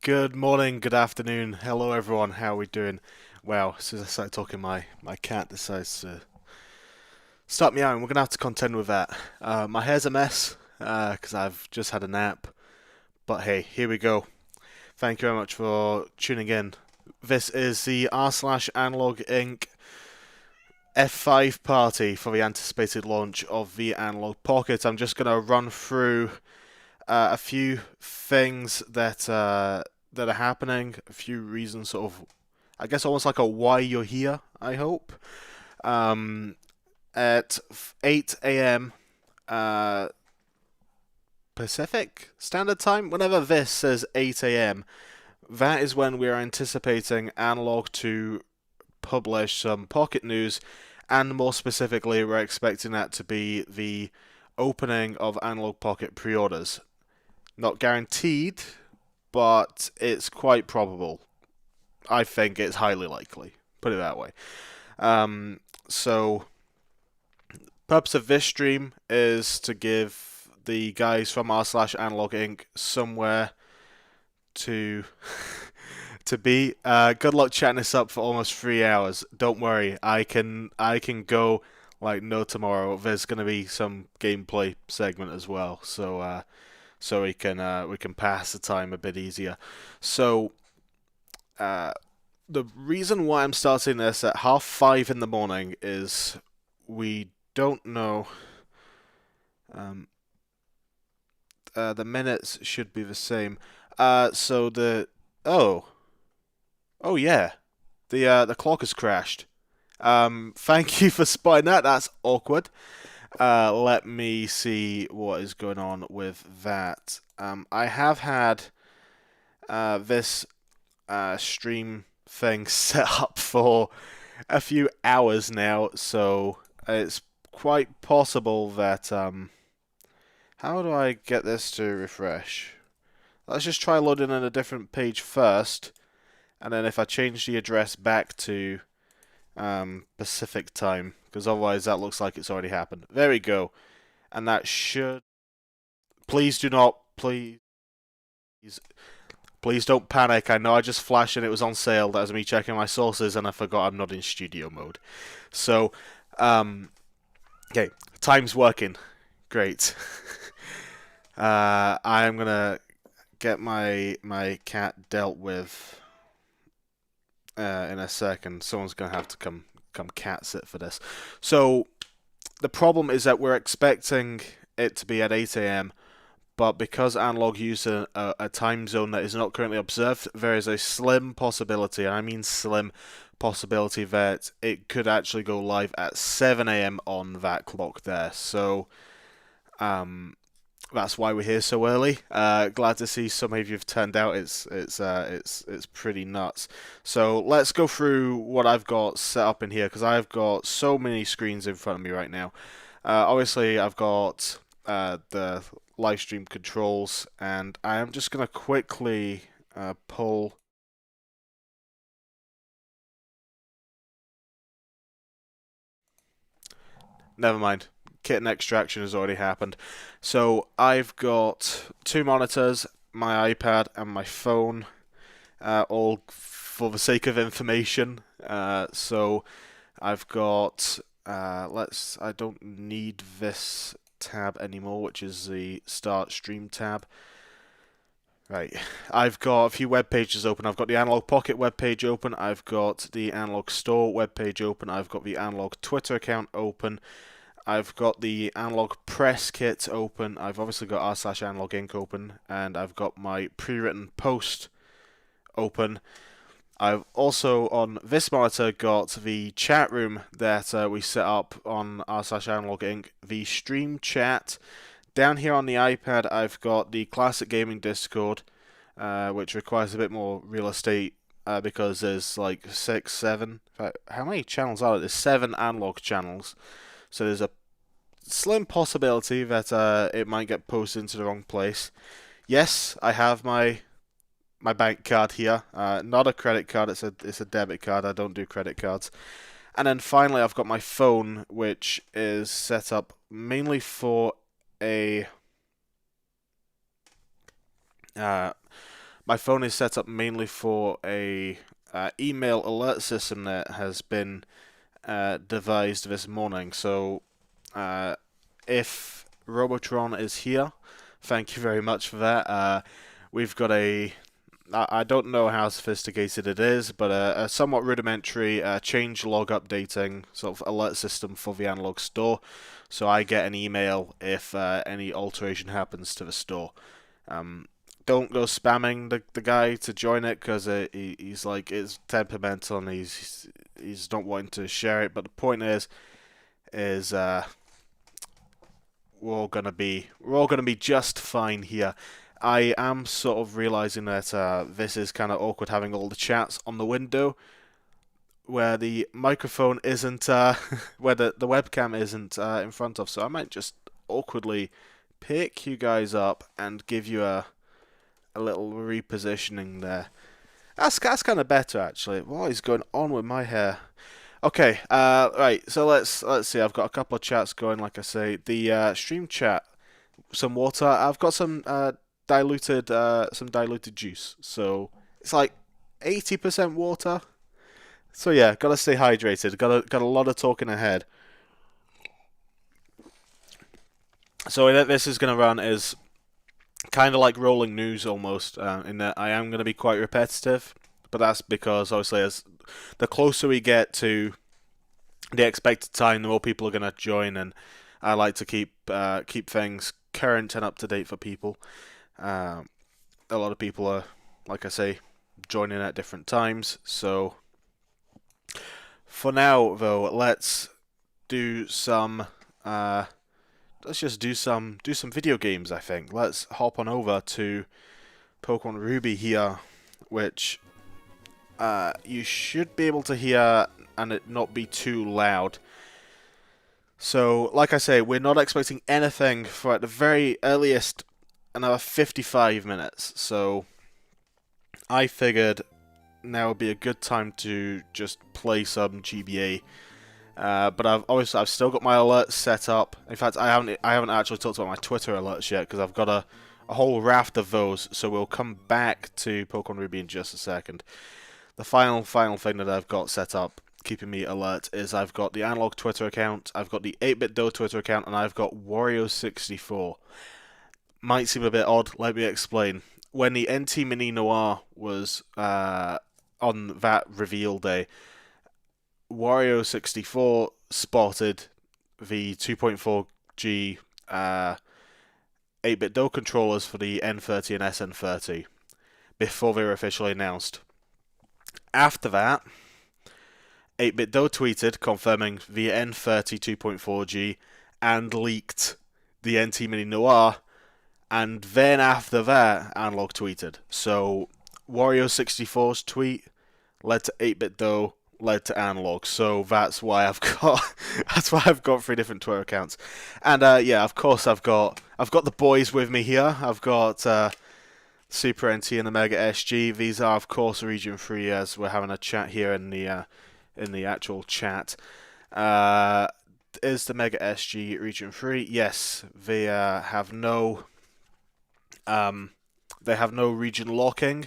Good morning, good afternoon, hello everyone, how are we doing? Well, as soon as I started talking, my cat decides to start meowing. We're going to have to contend with that. My hair's a mess, because I've just had a nap. But hey, here we go. Thank you very much for tuning in. This is the r/AnalogueInc F5 party for the anticipated launch of the Analogue Pocket. I'm just going to run through a few things that are happening, a few reasons, sort of, I guess, almost like a why you're here. I hope. At 8 a.m. Pacific Standard Time, whenever this says 8 a.m., that is when we are anticipating Analogue to publish some Pocket news, and more specifically, we're expecting that to be the opening of Analogue Pocket pre-orders. Not guaranteed, but it's quite probable. I think it's highly likely. Put it that way. So, purpose of this stream is to give the guys from r/AnalogueInc somewhere to to be. Good luck chatting this up for almost 3 hours. Don't worry, I can go like no tomorrow. There's going to be some gameplay segment as well, so we can pass the time a bit easier. So, the reason why I'm starting this at 5:30 in the morning is we don't know. The minutes should be the same. So oh yeah, the clock has crashed. Thank you for spotting that. That's awkward. Let me see what is going on with that. I have had this stream thing set up for a few hours now, so it's quite possible that how do I get this to refresh? Let's just try loading in a different page first, and then if I change the address back to Pacific time, because otherwise that looks like it's already happened. There we go. And that should... Please do not... Please don't panic. I know I just flashed and it was on sale. That was me checking my sources and I forgot I'm not in studio mode. So, okay. Time's working. Great. I'm gonna get my cat dealt with in a second. Someone's gonna have to come cat sit for this. So the problem is that we're expecting it to be at 8 a.m. but because Analogue uses a time zone that is not currently observed, there is a slim possibility, and I mean slim possibility, that it could actually go live at 7 a.m. on that clock there. So that's why we're here so early. Glad to see so many of you have turned out. It's pretty nuts. So let's go through what I've got set up in here, because I've got so many screens in front of me right now. Obviously, I've got the live stream controls, and I am just going to quickly pull. Never mind. Kitten extraction has already happened. So I've got two monitors, my iPad and my phone, all for the sake of information. So I've got I don't need this tab anymore, which is the Start Stream tab. Right, I've got a few web pages open. I've got the Analogue Pocket web page open. I've got the Analogue Store web page open. I've got the Analogue Twitter account open. I've got the Analogue Press Kit open. I've obviously got r/AnalogueInc open, and I've got my pre-written post open. I've also, on this monitor, got the chat room that we set up on r/AnalogueInc, the stream chat. Down here on the iPad, I've got the Classic Gaming Discord, which requires a bit more real estate because there's like 6, 7. How many channels are there? There's 7 analog channels. So there's a slim possibility that it might get posted into the wrong place. Yes, I have my bank card here. Not a credit card, it's a debit card. I don't do credit cards. And then finally I've got my phone, which is set up mainly for a my phone is set up mainly for a email alert system that has been devised this morning. So if Robotron is here, thank you very much for that. We've got I don't know how sophisticated it is, but a somewhat rudimentary change log updating sort of alert system for the Analog store. So I get an email if any alteration happens to the store. Don't go spamming the guy to join it, because he's like, it's temperamental and he's not wanting to share it. But the point is we're all gonna be just fine here. I am sort of realizing that this is kind of awkward, having all the chats on the window where the microphone isn't, where the webcam isn't in front of. So I might just awkwardly pick you guys up and give you a little repositioning there. That's kind of better, actually. What is going on with my hair? Okay, right. So let's see. I've got a couple of chats going. Like I say, the stream chat. Some water. I've got some diluted juice. So it's like 80% water. So yeah, gotta stay hydrated. Got a lot of talking ahead. So this is gonna run is kind of like rolling news almost, in that I am gonna be quite repetitive, but that's because obviously as the closer we get to the expected time, the more people are gonna join, and I like to keep things current and up to date for people. A lot of people are, like I say, joining at different times. So for now, though, let's do some. Let's just do some video games. I think let's hop on over to Pokemon Ruby here, which you should be able to hear and it not be too loud. So, like I say, we're not expecting anything for at the very earliest another 55 minutes. So I figured now would be a good time to just play some GBA. But I've still got my alerts set up. In fact, I haven't actually talked about my Twitter alerts yet, because I've got a whole raft of those. So we'll come back to Pokemon Ruby in just a second. The final thing that I've got set up, keeping me alert, is I've got the Analog Twitter account, I've got the 8BitDo Twitter account, and I've got Wario64. Might seem a bit odd. Let me explain. When the NT Mini Noir was on that reveal day, Wario64 spotted the 2.4G 8BitDo controllers for the N30 and SN30 before they were officially announced. After that, 8BitDo tweeted confirming the N30 2.4G and leaked the NT Mini Noir, and then after that, Analog tweeted. So Wario64's tweet led to 8BitDo, led to Analog. So that's why I've got 3 different Twitter accounts. And yeah, of course I've got the boys with me here. I've got Super NT and Omega SG. These are of course Region 3, as we're having a chat here in the actual chat. Is the Mega SG Region 3? Yes, they have no region locking.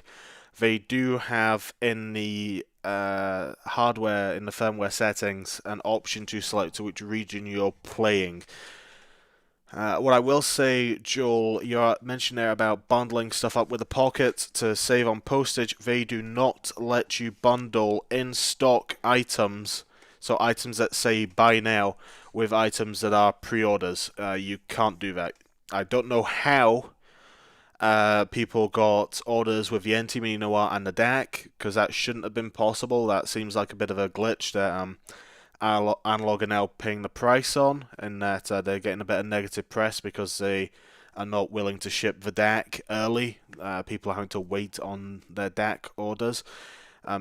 They do have in the hardware, in the firmware settings, an option to select to which region you're playing. What I will say, Joel, you mentioned there about bundling stuff up with the Pocket to save on postage. They do not let you bundle in-stock items, so items that say buy now, with items that are pre-orders. You can't do that. I don't know how people got orders with the NT Mini Noir and the DAC, because that shouldn't have been possible. That seems like a bit of a glitch that Analog are now paying the price on, and that they're getting a bit of negative press because they are not willing to ship the DAC early. People are having to wait on their DAC orders.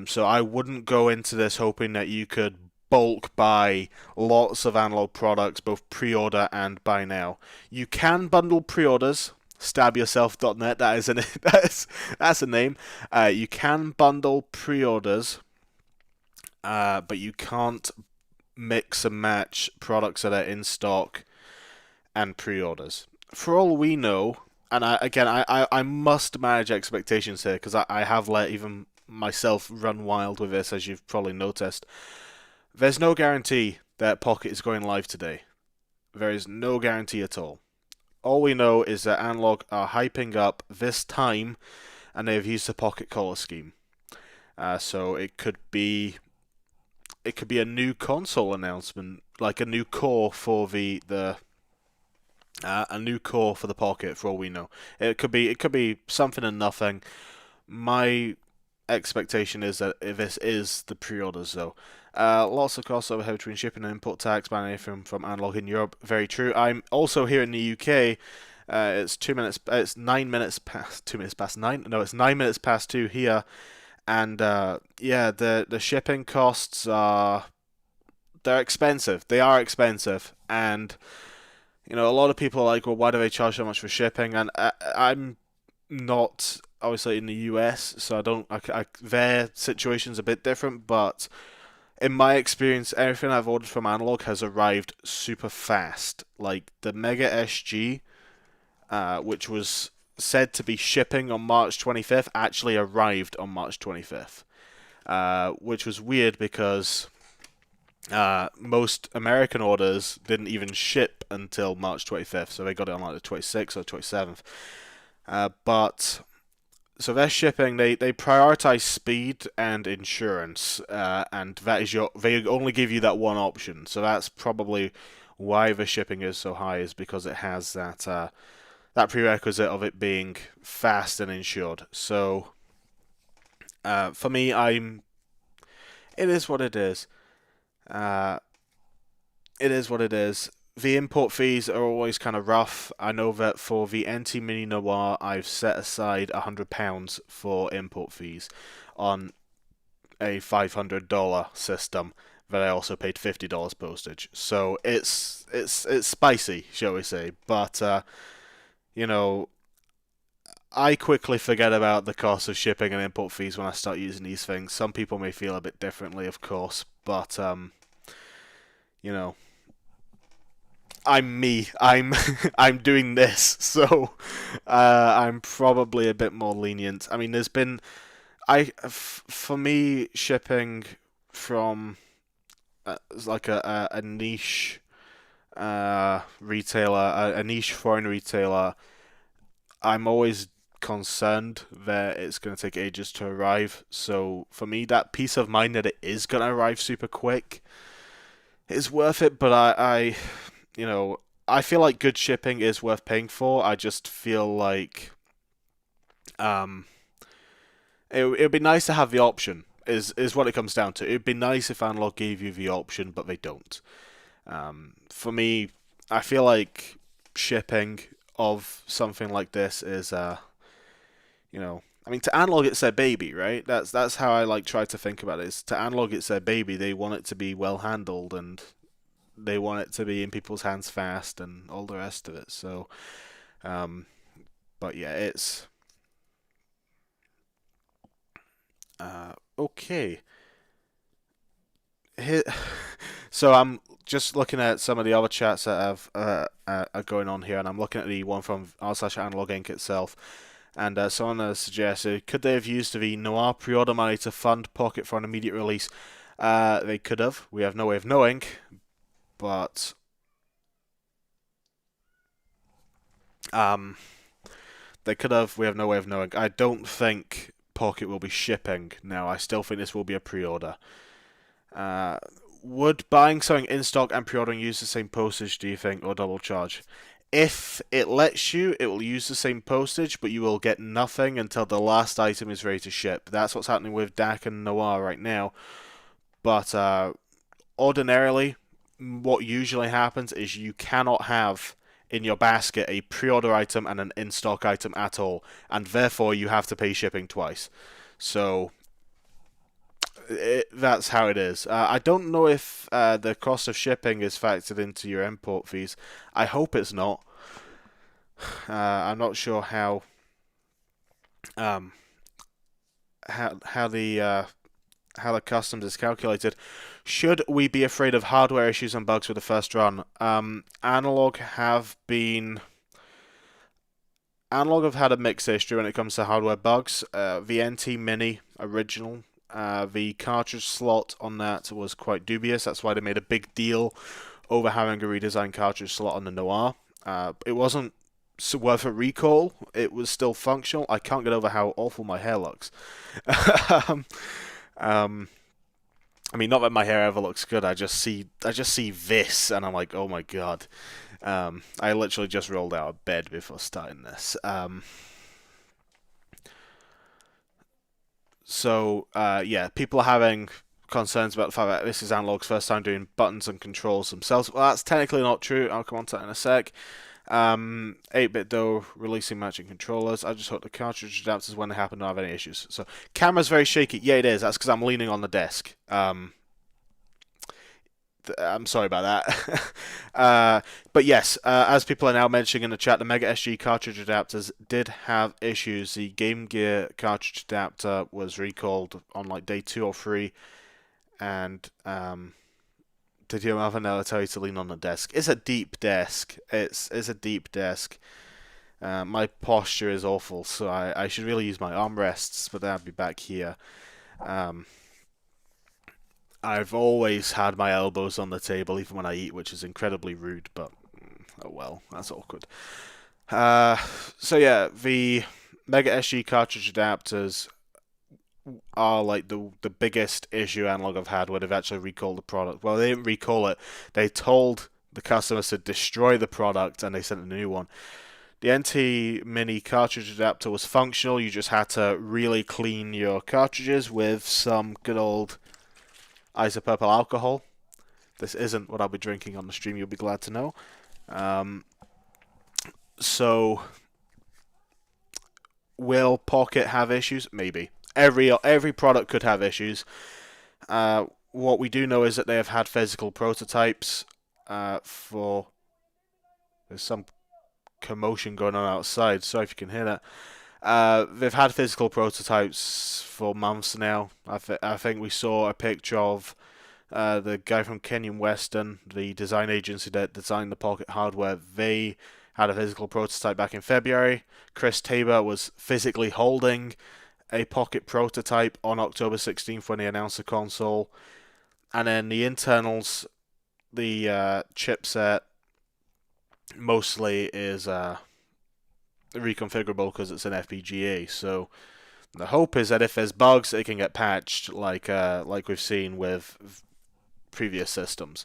So I wouldn't go into this hoping that you could bulk buy lots of Analog products, both pre-order and buy now. You can bundle pre-orders. Stabyourself.net, that's a name. You can bundle pre-orders, but you can't mix and match products that are in stock and pre-orders. For all we know, and I must manage expectations here because I have let even myself run wild with this, as you've probably noticed. There's no guarantee that Pocket is going live today. There is no guarantee at all. All we know is that Analogue are hyping up this time, and they've used the Pocket color scheme. So it could be a new console announcement, like a new core for a new core for the Pocket, for all we know. It could be something and nothing. My expectation is that this is the pre-orders though. Lots of costs overhead between shipping and import tax, banning anything from Analogue in Europe. Very true. I'm also here in the UK. It's 2 minutes. It's 9 minutes past 2 minutes past nine. No, it's 9 minutes past two here. And yeah, the shipping costs are they're expensive. They are expensive, and you know a lot of people are like, well, why do they charge so much for shipping? And I'm not obviously in the US, so I don't. Their situation's a bit different, but in my experience, everything I've ordered from Analogue has arrived super fast. Like the Mega SG, which was said to be shipping on March 25th, actually arrived on March 25th, which was weird because most American orders didn't even ship until March 25th, so they got it on like the 26th or 27th. But so they're shipping. They prioritize speed and insurance, and that is they only give you that one option. So that's probably why the shipping is so high, is because it has that prerequisite of it being fast and insured. So for me, it is what it is. It is what it is. The import fees are always kind of rough. I know that for the NT Mini Noir, I've set aside £100 for import fees on a $500 system that I also paid $50 postage. So it's spicy, shall we say? But you know, I quickly forget about the cost of shipping and import fees when I start using these things. Some people may feel a bit differently, of course, but you know, I'm me. I'm doing this, so I'm probably a bit more lenient. I mean, for me, shipping from like a niche retailer, a niche foreign retailer, I'm always concerned that it's going to take ages to arrive. So for me, that peace of mind that it is going to arrive super quick is worth it. But you know, I feel like good shipping is worth paying for. I just feel like it would be nice to have the option. Is what it comes down to. It'd be nice if Analog gave you the option, but they don't. For me, I feel like shipping of something like this is you know, I mean, to Analog it's their baby, right? That's how I like try to think about it. Is to Analog it's their baby. They want it to be well handled, and they want it to be in people's hands fast, and all the rest of it. So, but yeah, it's okay. Here, so I'm just looking at some of the other chats that have are going on here, and I'm looking at the one from r/AnalogueInc itself. And someone has suggested, could they have used the Noir pre-order money to fund Pocket for an immediate release? They could have. We have no way of knowing, but they could have. We have no way of knowing. I don't think Pocket will be shipping now. I still think this will be a pre-order. Would buying something in stock and pre-ordering use the same postage, do you think, or double charge? If it lets you, it will use the same postage, but you will get nothing until the last item is ready to ship. That's what's happening with DAC and Noir right now. But ordinarily, what usually happens is you cannot have in your basket a pre-order item and an in-stock item at all, and therefore you have to pay shipping twice. So that's how it is. I don't know if the cost of shipping is factored into your import fees. I hope it's not. I'm not sure how how the customs is calculated. Should we be afraid of hardware issues and bugs with the first run? Analog have been Analog have had a mixed history when it comes to hardware bugs. The NT Mini original, the cartridge slot on that was quite dubious. That's why they made a big deal over having a redesigned cartridge slot on the Noir. It wasn't worth a recall. It was still functional. I can't get over how awful my hair looks. um, I mean, not that my hair ever looks good. I just see this, and I'm like, oh my god. I literally just rolled out of bed before starting this. Yeah, people are having concerns about the fact that this is Analog's first time doing buttons and controls themselves. Well, that's technically not true. I'll come on to that in a sec. 8-bit though, releasing matching controllers. I just hope the cartridge adapters, when they happen, don't have any issues. So, camera's very shaky. Yeah, it is. That's because I'm leaning on the desk. I'm sorry about that. But yes, as people are now mentioning in the chat, the Mega SG cartridge adapters did have issues. The Game Gear cartridge adapter was recalled on like day 2 or 3, and did your mother never tell you to lean on the desk? It's a deep desk. It's a deep desk. My posture is awful, so I should really use my armrests, but then I'd be back here. I've always had my elbows on the table, even when I eat, which is incredibly rude, but oh well, that's awkward. So yeah, the Mega SG cartridge adapters are like the biggest issue Analog have had where they've actually recalled the product. Well, they didn't recall it. They told the customers to destroy the product, and they sent a new one. The NT Mini cartridge adapter was functional. You just had to really clean your cartridges with some good old isopropyl alcohol. This isn't what I'll be drinking on the stream, you'll be glad to know. So, will Pocket have issues? Maybe. Every product could have issues. What we do know is that they have had physical prototypes for... There's some commotion going on outside, sorry if you can hear that. They've had physical prototypes for months now. I think we saw a picture of the guy from Kenyon Western, the design agency that designed the Pocket hardware. They had a physical prototype back in February. Chris Tabor was physically holding a Pocket prototype on October 16th when they announced the console. And then the internals, the chipset, mostly is reconfigurable because it's an FPGA. So the hope is that if there's bugs, it can get patched, like we've seen with previous systems.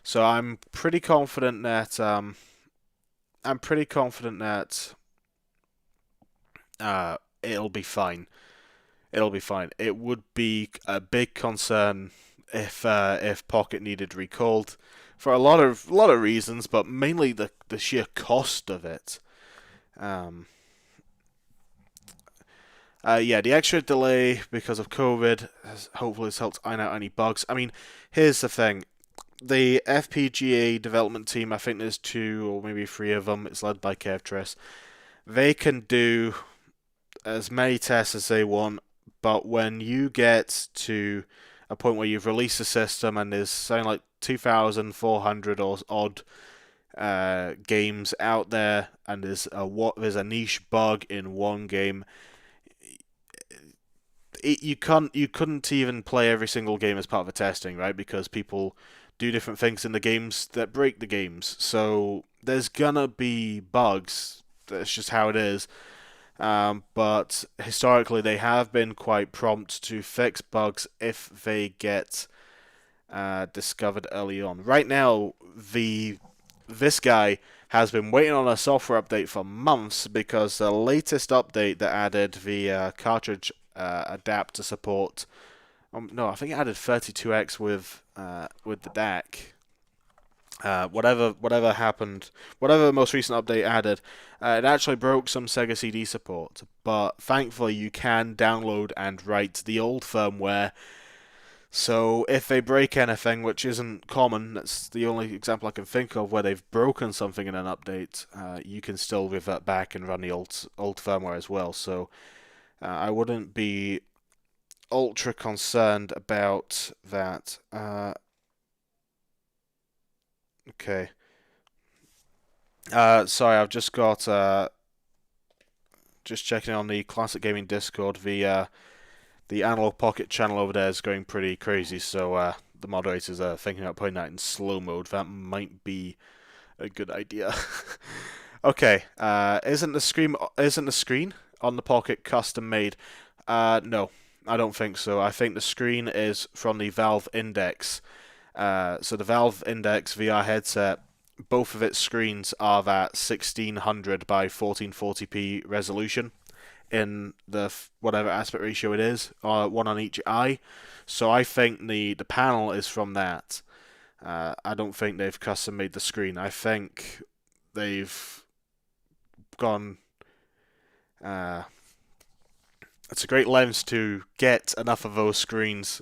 So I'm pretty confident that it'll be fine. It'll be fine. It would be a big concern if Pocket needed recalled for a lot of reasons, but mainly the sheer cost of it. Yeah, the extra delay because of COVID hopefully has helped iron out any bugs. I mean, here's the thing. The FPGA development team, I think there's 2 or maybe 3 of them. It's led by Kevtris. They can do as many tests as they want, but when you get to a point where you've released a system and there's something like 2,400 or odd games out there, and there's a niche bug in one game, you couldn't even play every single game as part of the testing, right? Because people do different things in the games that break the games. So there's gonna be bugs. That's just how it is. But historically, they have been quite prompt to fix bugs if they get discovered early on. Right now, this guy has been waiting on a software update for months because the latest update that added the cartridge adapter support. No, I think it added 32x with the DAC. Whatever happened, whatever the most recent update added, it actually broke some Sega CD support. But thankfully, you can download and write the old firmware. So if they break anything, which isn't common, that's the only example I can think of where they've broken something in an update, you can still revert back and run the old firmware as well. So I wouldn't be ultra concerned about that. Okay. Sorry, I've just got just checking on the Classic Gaming Discord. The Analogue Pocket channel over there is going pretty crazy, so the moderators are thinking about putting that in slow mode. That might be a good idea. Okay, isn't the screen on the Pocket custom made? No, I don't think so. I think the screen is from the Valve Index. So the Valve Index VR headset, both of its screens are that 1600 by 1440p resolution in the whatever aspect ratio it is, one on each eye. So I think the panel is from that. I don't think they've custom made the screen. I think they've gone. It's a great lens to get enough of those screens,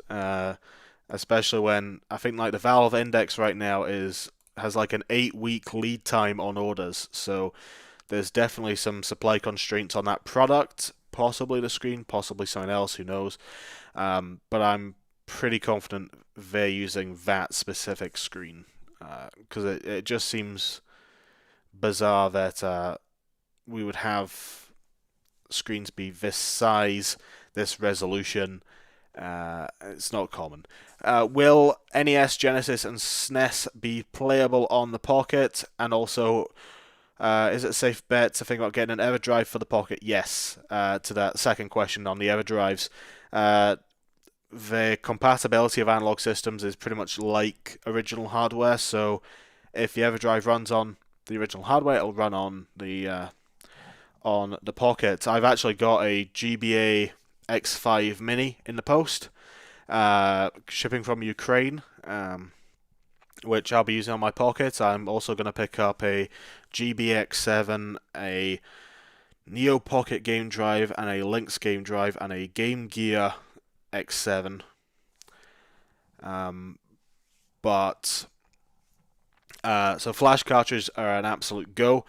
especially when I think like the Valve Index right now has like an 8-week lead time on orders. So there's definitely some supply constraints on that product. Possibly the screen, possibly something else. Who knows? But I'm pretty confident they're using that specific screen, because it just seems bizarre that we would have screens be this size, this resolution. It's not common. Will NES, Genesis, and SNES be playable on the Pocket? And also, is it a safe bet to think about getting an EverDrive for the Pocket? Yes. To that second question on the EverDrives, the compatibility of analog systems is pretty much like original hardware. So if the EverDrive runs on the original hardware, it'll run on the Pocket. I've actually got a GBA X5 Mini in the post, shipping from Ukraine, which I'll be using on my Pocket. I'm also going to pick up a GBA X7, a Neo Pocket game drive, and a Lynx game drive, and a Game Gear X7. So flash cartridges are an absolute go.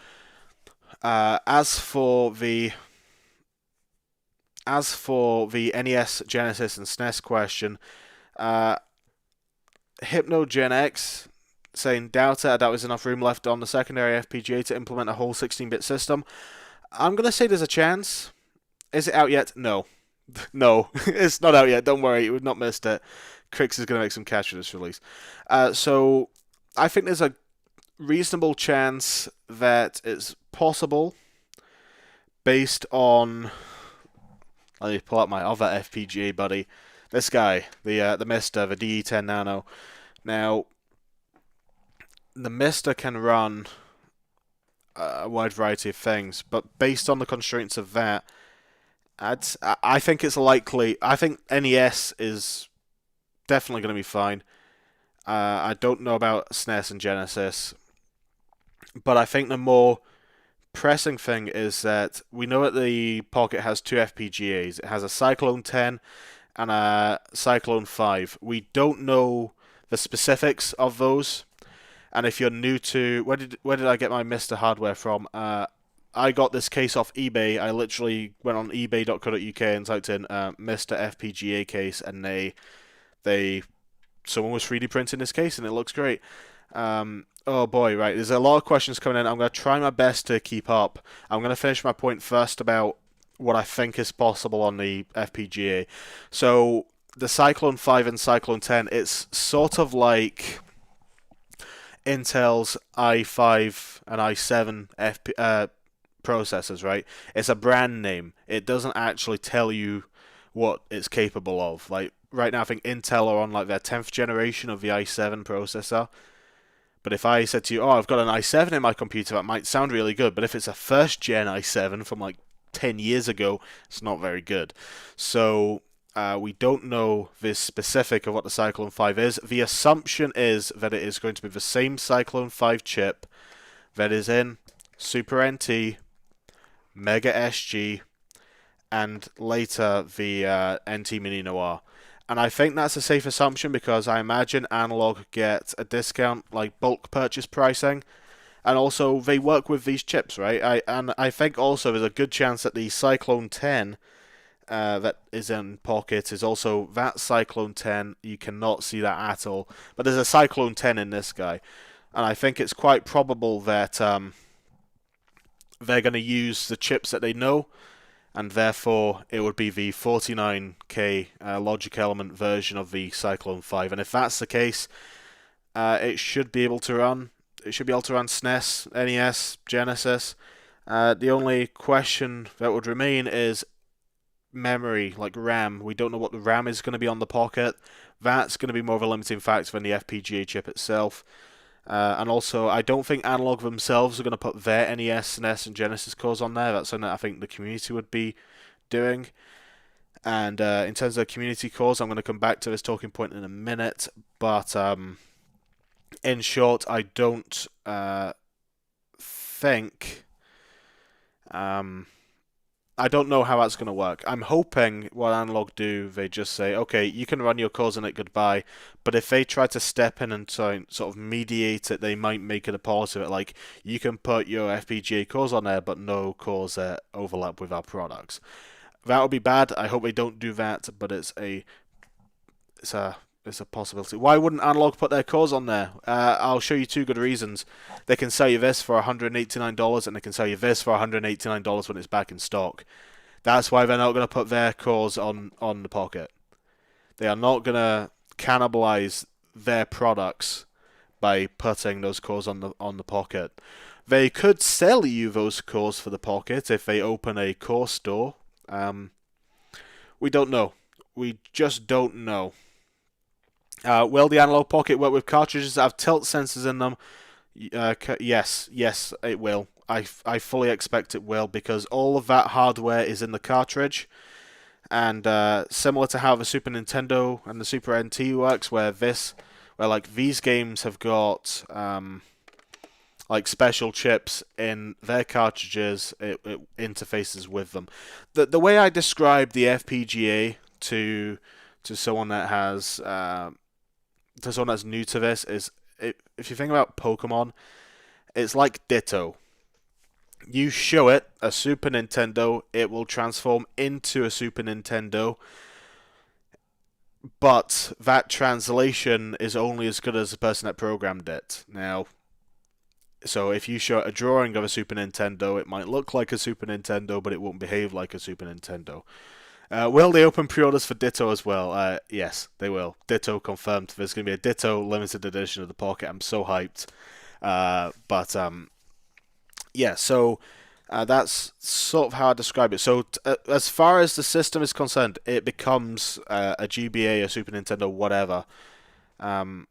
As for the NES, Genesis, and SNES question, HypnoGenX saying, doubt it, I doubt there's enough room left on the secondary FPGA to implement a whole 16-bit system. I'm going to say there's a chance. Is it out yet? No. No, it's not out yet. Don't worry, we've not missed it. Crix is going to make some cash for this release. So I think there's a reasonable chance that it's possible based on... Let me pull up my other FPGA buddy. This guy, the Mister, the DE10 Nano. Now, the Mister can run a wide variety of things, but based on the constraints of that, I think it's likely. I think NES is definitely going to be fine. I don't know about SNES and Genesis, but I think the more pressing thing is that we know that the Pocket has two FPGAs. It has a Cyclone 10 and a Cyclone 5. We don't know the specifics of those. And if you're new to... Where did I get my Mr. hardware from? I got this case off eBay. I literally went on ebay.co.uk and typed in Mr. FPGA case, and someone was 3D printing this case, and it looks great. Oh boy, right, there's a lot of questions coming in. I'm going to try my best to keep up. I'm going to finish my point first about what I think is possible on the FPGA. So, the Cyclone 5 and Cyclone 10, it's sort of like Intel's i5 and i7 processors, right? It's a brand name. It doesn't actually tell you what it's capable of. Like, right now, I think Intel are on like their 10th generation of the i7 processor. But if I said to you, oh, I've got an i7 in my computer, that might sound really good. But if it's a first-gen i7 from like 10 years ago, it's not very good. So we don't know the specific of what the Cyclone 5 is. The assumption is that it is going to be the same Cyclone 5 chip that is in Super NT, Mega SG, and later the NT Mini Noir. And I think that's a safe assumption because I imagine Analog get a discount, like bulk purchase pricing, and also they work with these chips, right? I think also there's a good chance that the Cyclone 10 that is in Pocket is also that Cyclone 10. You cannot see that at all, but there's a Cyclone 10 in this guy, and I think it's quite probable that they're going to use the chips that they know. and therefore it would be the 49K logic element version of the Cyclone 5. And if that's the case, it should be able to run. It should be able to run SNES, NES, Genesis. The only question that would remain is memory, like RAM. We don't know what the RAM is going to be on the Pocket. That's going to be more of a limiting factor than the FPGA chip itself. And also, I don't think Analogue themselves are going to put their NES, SNES, and Genesis cores on there. That's something that I think the community would be doing. And in terms of community cores, I'm going to come back to this talking point in a minute. But in short, I don't think... I don't know how that's going to work. I'm hoping what Analogue do, they just say, okay, you can run your cores on it, goodbye. But if they try to step in and sort of mediate it, they might make it a policy of it, like, you can put your FPGA cores on there, but no cores that overlap with our products. That would be bad. I hope they don't do that, but it's a possibility. Why wouldn't Analogue put their cores on there? I'll show you two good reasons. They can sell you this for $189, and they can sell you this for $189 when it's back in stock. That's why they're not going to put their cores on the Pocket. They are not going to cannibalize their products by putting those cores on the Pocket. They could sell you those cores for the Pocket if they open a core store. We don't know. We just don't know. Will the Analogue Pocket work with cartridges that have tilt sensors in them? Yes, it will. I fully expect it will, because all of that hardware is in the cartridge. And similar to how the Super Nintendo and the Super NT works, where like these games have got like special chips in their cartridges, it interfaces with them. The way I describe the FPGA to someone that has to someone that's new to this is, if you think about Pokemon, it's like Ditto. You show it a Super Nintendo, it will transform into a Super Nintendo, but that translation is only as good as the person that programmed it. Now, so if you show a drawing of a Super Nintendo, it might look like a Super Nintendo, but it won't behave like a Super Nintendo. Will they open pre-orders for Ditto as well? Yes, they will. Ditto confirmed. There's going to be a Ditto limited edition of the Pocket. I'm so hyped. Yeah, so that's sort of how I describe it. So as far as the system is concerned, it becomes a GBA, a Super Nintendo, whatever. How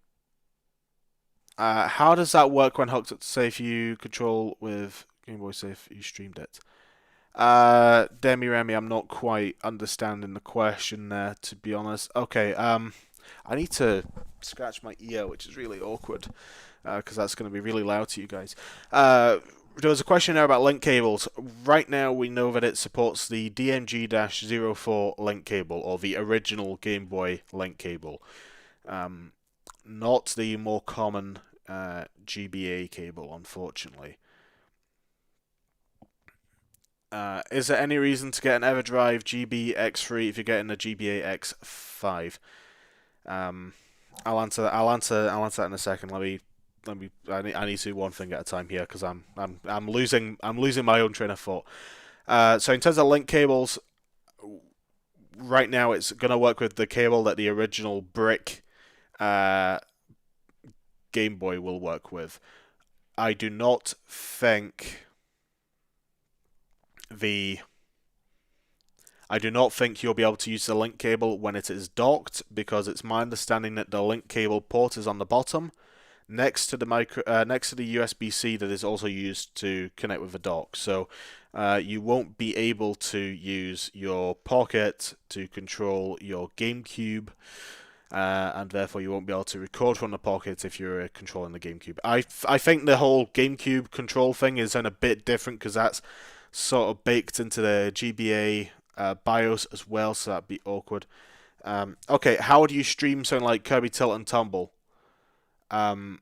does that work when hooked up, say, if you control with Game Boy, say if you streamed it? Demi Remy, I'm not quite understanding the question there, to be honest. Okay, I need to scratch my ear, which is really awkward, because that's going to be really loud to you guys. There was a question there about link cables. Right now, we know that it supports the DMG-04 link cable, or the original Game Boy link cable. Not the more common GBA cable, unfortunately. Is there any reason to get an EverDrive GB-X3 if you're getting a GBA-X5? I'll answer that in a second. I need to do one thing at a time here, because I'm losing my own train of thought. So in terms of link cables, right now it's gonna work with the cable that the original brick Game Boy will work with. I do not think you'll be able to use the link cable when it is docked, because it's my understanding that the link cable port is on the bottom, next to the USB-C that is also used to connect with the dock. So you won't be able to use your Pocket to control your GameCube, and therefore you won't be able to record from the Pocket if you're controlling the GameCube. I think the whole GameCube control thing is a bit different, because that's sort of baked into the GBA BIOS as well, so that'd be awkward. Okay, how would you stream something like Kirby Tilt and Tumble? You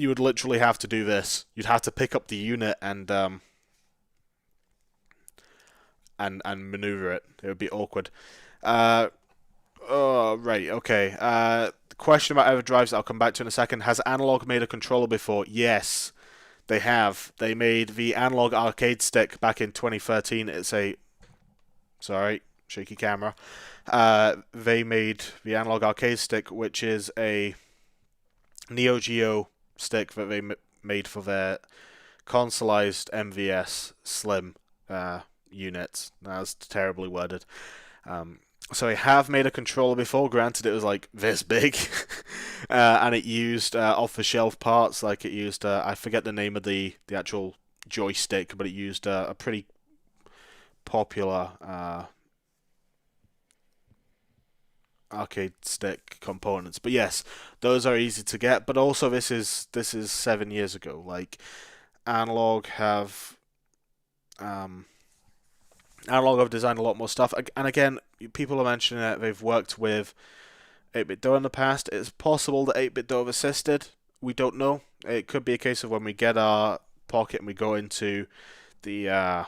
would literally have to do this. You'd have to pick up the unit and maneuver it. It would be awkward. Oh, right, okay. The question about EverDrives I'll come back to in a second. Has Analogue made a controller before? Yes. They made the Analog Arcade Stick back in 2013. It's a... Sorry, shaky camera. They made the Analog Arcade Stick, which is a Neo Geo stick that they made for their consoleized MVS Slim units. That's terribly worded. So I have made a controller before. Granted, it was like this big, and it used off-the-shelf parts. Like it used, I forget the name of the actual joystick, but it used a pretty popular arcade stick components. But yes, those are easy to get. But also, this is 7 years ago. Like Analog have designed a lot more stuff. And again, people are mentioning that they've worked with 8BitDo in the past. It's possible that 8BitDo have assisted. We don't know. It could be a case of when we get our Pocket and we go into the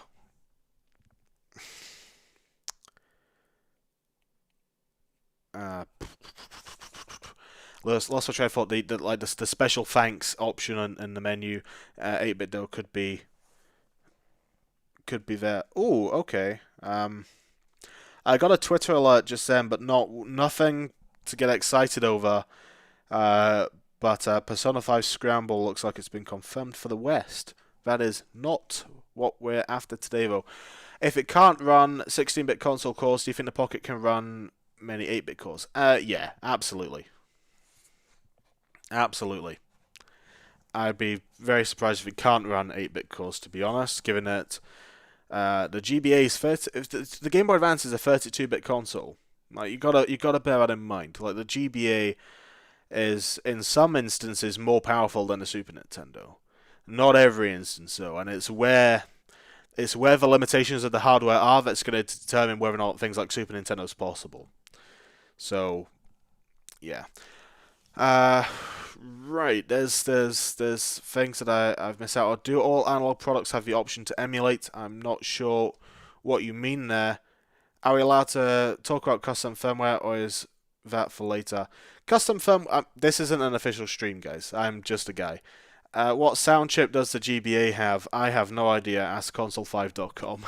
lost my train of thought. The special thanks option in the menu. 8BitDo could be there. Oh, okay. I got a Twitter alert just then, but nothing to get excited over. But Persona 5 Scramble looks like it's been confirmed for the West. That is not what we're after today, though. If it can't run 16-bit console cores, do you think the Pocket can run many 8-bit cores? Yeah, absolutely. Absolutely. I'd be very surprised if it can't run 8-bit cores, to be honest, given that the GBA is the Game Boy Advance is a 32-bit console. Like you gotta bear that in mind. Like the GBA is in some instances more powerful than the Super Nintendo. Not every instance though, and it's where the limitations of the hardware are that's going to determine whether or not things like Super Nintendo is possible. So, yeah. Right, there's things that I've missed out on. Do all analog products have the option to emulate? I'm not sure what you mean there. Are we allowed to talk about custom firmware, or is that for later? Custom firmware. This isn't an official stream, guys. I'm just a guy. What sound chip does the GBA have? I have no idea. Ask console5.com.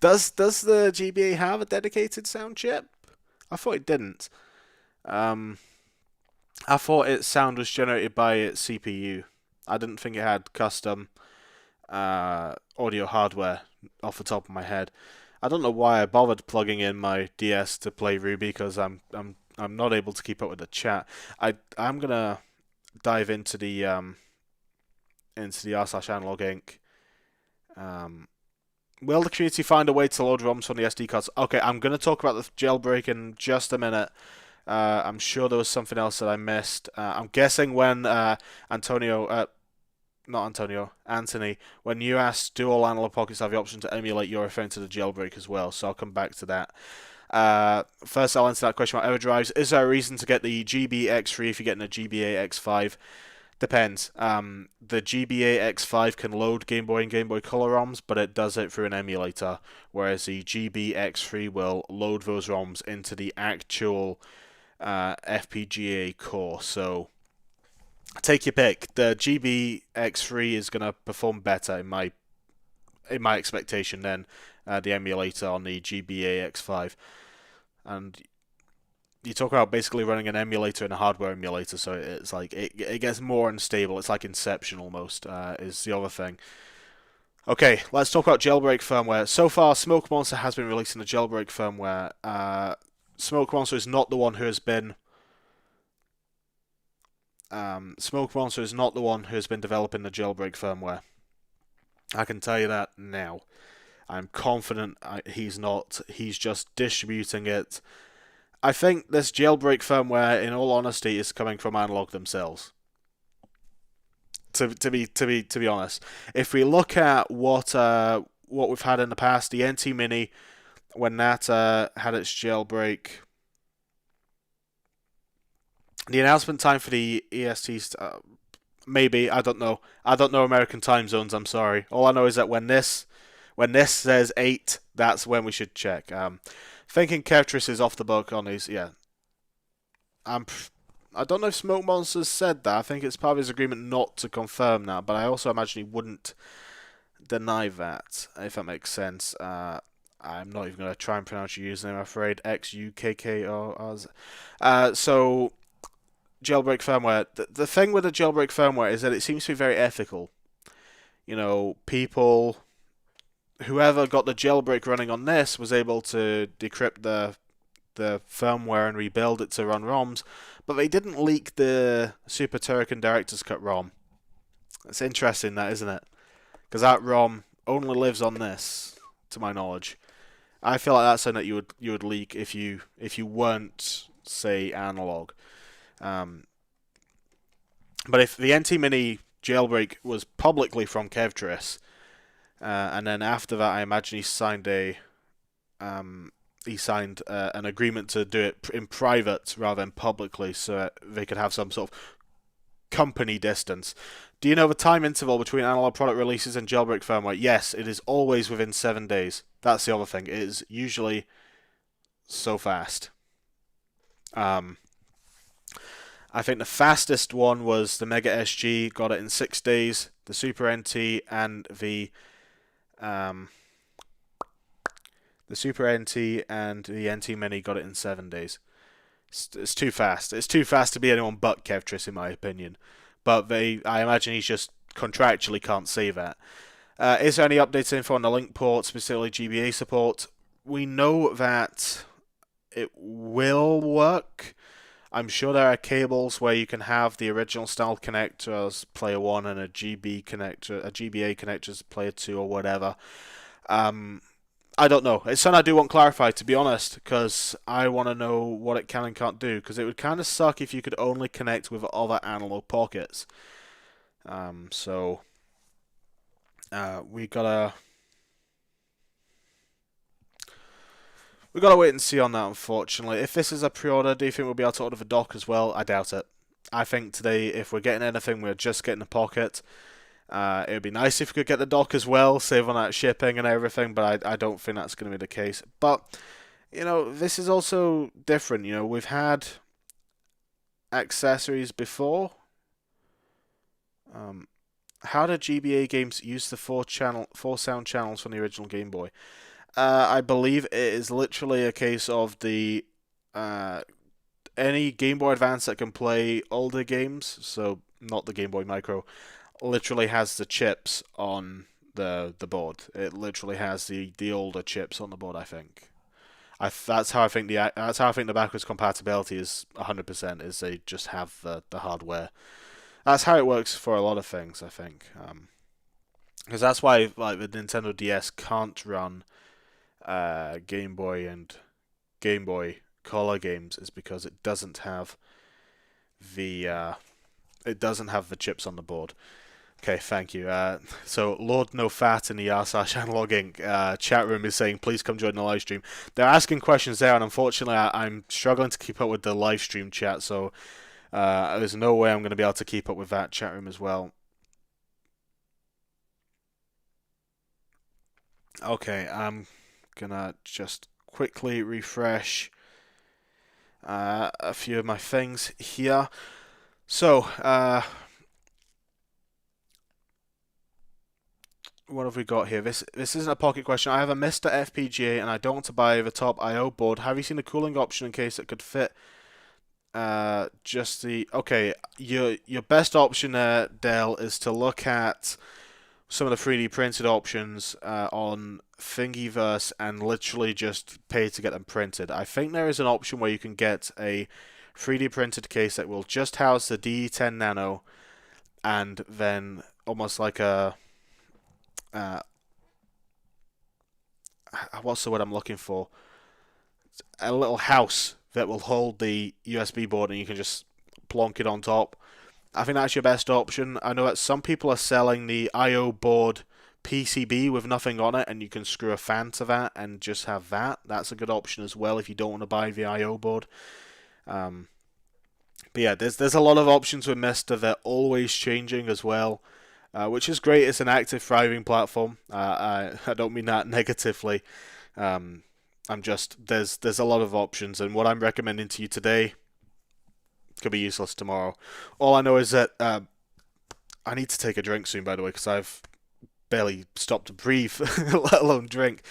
Does the GBA have a dedicated sound chip? I thought it didn't. I thought its sound was generated by its CPU. I didn't think it had custom audio hardware off the top of my head. I don't know why I bothered plugging in my DS to play Ruby, because I'm not able to keep up with the chat. I'm gonna dive into the r/AnalogueInc. Will the community find a way to load ROMs from the SD cards? Okay, I'm gonna talk about the jailbreak in just a minute. I'm sure there was something else that I missed. I'm guessing when Anthony, when you asked do all Analog Pockets have the option to emulate, you're referring to the jailbreak as well, so I'll come back to that. First, I'll answer that question about EverDrives. Is there a reason to get the GBX3 if you're getting a GBA X5? Depends. The GBA X5 can load Game Boy and Game Boy Color ROMs, but it does it through an emulator, whereas the GBX3 will load those ROMs into the actual FPGA core. So take your pick. The GBX3 is going to perform better in my expectation than the emulator on the GBA X5. And you talk about basically running an emulator and a hardware emulator, so it's like it gets more unstable. It's like Inception almost, is the other thing. Okay, let's talk about jailbreak firmware. So far, Smoke Monster has been releasing the jailbreak firmware. Smoke Monster is not the one who has been developing the jailbreak firmware. I can tell you that now. I'm confident he's not. He's just distributing it. I think this jailbreak firmware, in all honesty, is coming from Analog themselves. To be honest, if we look at what we've had in the past, the NT Mini, when that had its jailbreak, the announcement time for the ESTs, maybe, I don't know. I don't know American time zones. I'm sorry. All I know is that when this says 8, that's when we should check. Thinking Ketris is off the book on these. Yeah, I don't know if Smoke Monsters said that. I think it's part of his agreement not to confirm that, but I also imagine he wouldn't deny that, if that makes sense. I'm not even going to try and pronounce your username, I'm afraid. XUKKOR. So, jailbreak firmware. The thing with the jailbreak firmware is that it seems to be very ethical. You know, whoever got the jailbreak running on this was able to decrypt the firmware and rebuild it to run ROMs, but they didn't leak the Super Turrican Director's Cut ROM. It's interesting, that, isn't it? Because that ROM only lives on this, to my knowledge. I feel like that's something that you would leak if you weren't, say, Analogue. But if the NT Mini jailbreak was publicly from Kevtris, and then after that, I imagine he signed an agreement to do it in private rather than publicly, so that they could have some sort of company distance. Do you know the time interval between analog product releases and jailbreak firmware? Yes, it is always within 7 days. That's the other thing. It is usually so fast. I think the fastest one was the Mega SG, got it in 6 days. The Super NT and the Super NT and the NT Mini got it in 7 days. It's too fast. It's too fast to be anyone but Kevtris, in my opinion. But I imagine he's just contractually can't say that. Is there any updates info on the link port, specifically GBA support? We know that it will work. I'm sure there are cables where you can have the original style connector as player 1 and a GBA connector as player 2 or whatever. I don't know. It's something I do want clarified, to be honest, because I want to know what it can and can't do, because it would kind of suck if you could only connect with other Analogue Pockets. We gotta wait and see on that, unfortunately. If this is a pre-order, do you think we'll be able to order the dock as well? I doubt it. I think today, if we're getting anything, we're just getting the Pocket. It would be nice if we could get the dock as well, save on that shipping and everything, but I don't think that's going to be the case. But, you know, this is also different. You know, we've had accessories before. How did GBA games use the four sound channels from the original Game Boy? I believe it is literally a case of the any Game Boy Advance that can play older games, so not the Game Boy Micro, literally has the chips on the board. It literally has the older chips on the board, I think. That's how I think the backwards compatibility is 100%, is they just have the hardware. That's how it works for a lot of things, I think. Because that's why like the Nintendo DS can't run Game Boy and Game Boy Color games, is because it doesn't have the chips on the board. Okay, thank you. So, Lord No Fat in the r/AnalogueInc chat room is saying, please come join the live stream. They're asking questions there, and unfortunately, I'm struggling to keep up with the live stream chat, so there's no way I'm going to be able to keep up with that chat room as well. Okay, I'm going to just quickly refresh a few of my things here. So, what have we got here? This isn't a pocket question. I have a Mr. FPGA and I don't want to buy the top I/O board. Have you seen the cooling option in case it could fit? Just the okay. Your best option there, Dell, is to look at some of the 3D printed options on Thingiverse and literally just pay to get them printed. I think there is an option where you can get a 3D printed case that will just house the DE10 Nano, and then almost like a what's the word I'm looking for? A little house that will hold the USB board, and you can just plonk it on top. I think that's your best option. I know that some people are selling the I/O board PCB with nothing on it, and you can screw a fan to that and just have that. That's a good option as well if you don't want to buy the I/O board. But yeah, there's a lot of options with Mister. They're always changing as well, which is great. It's an active, thriving platform. I don't mean that negatively. I'm just there's a lot of options, and what I'm recommending to you today, could be useless tomorrow. All I know is that I need to take a drink soon, by the way, because I've barely stopped to breathe, let alone drink.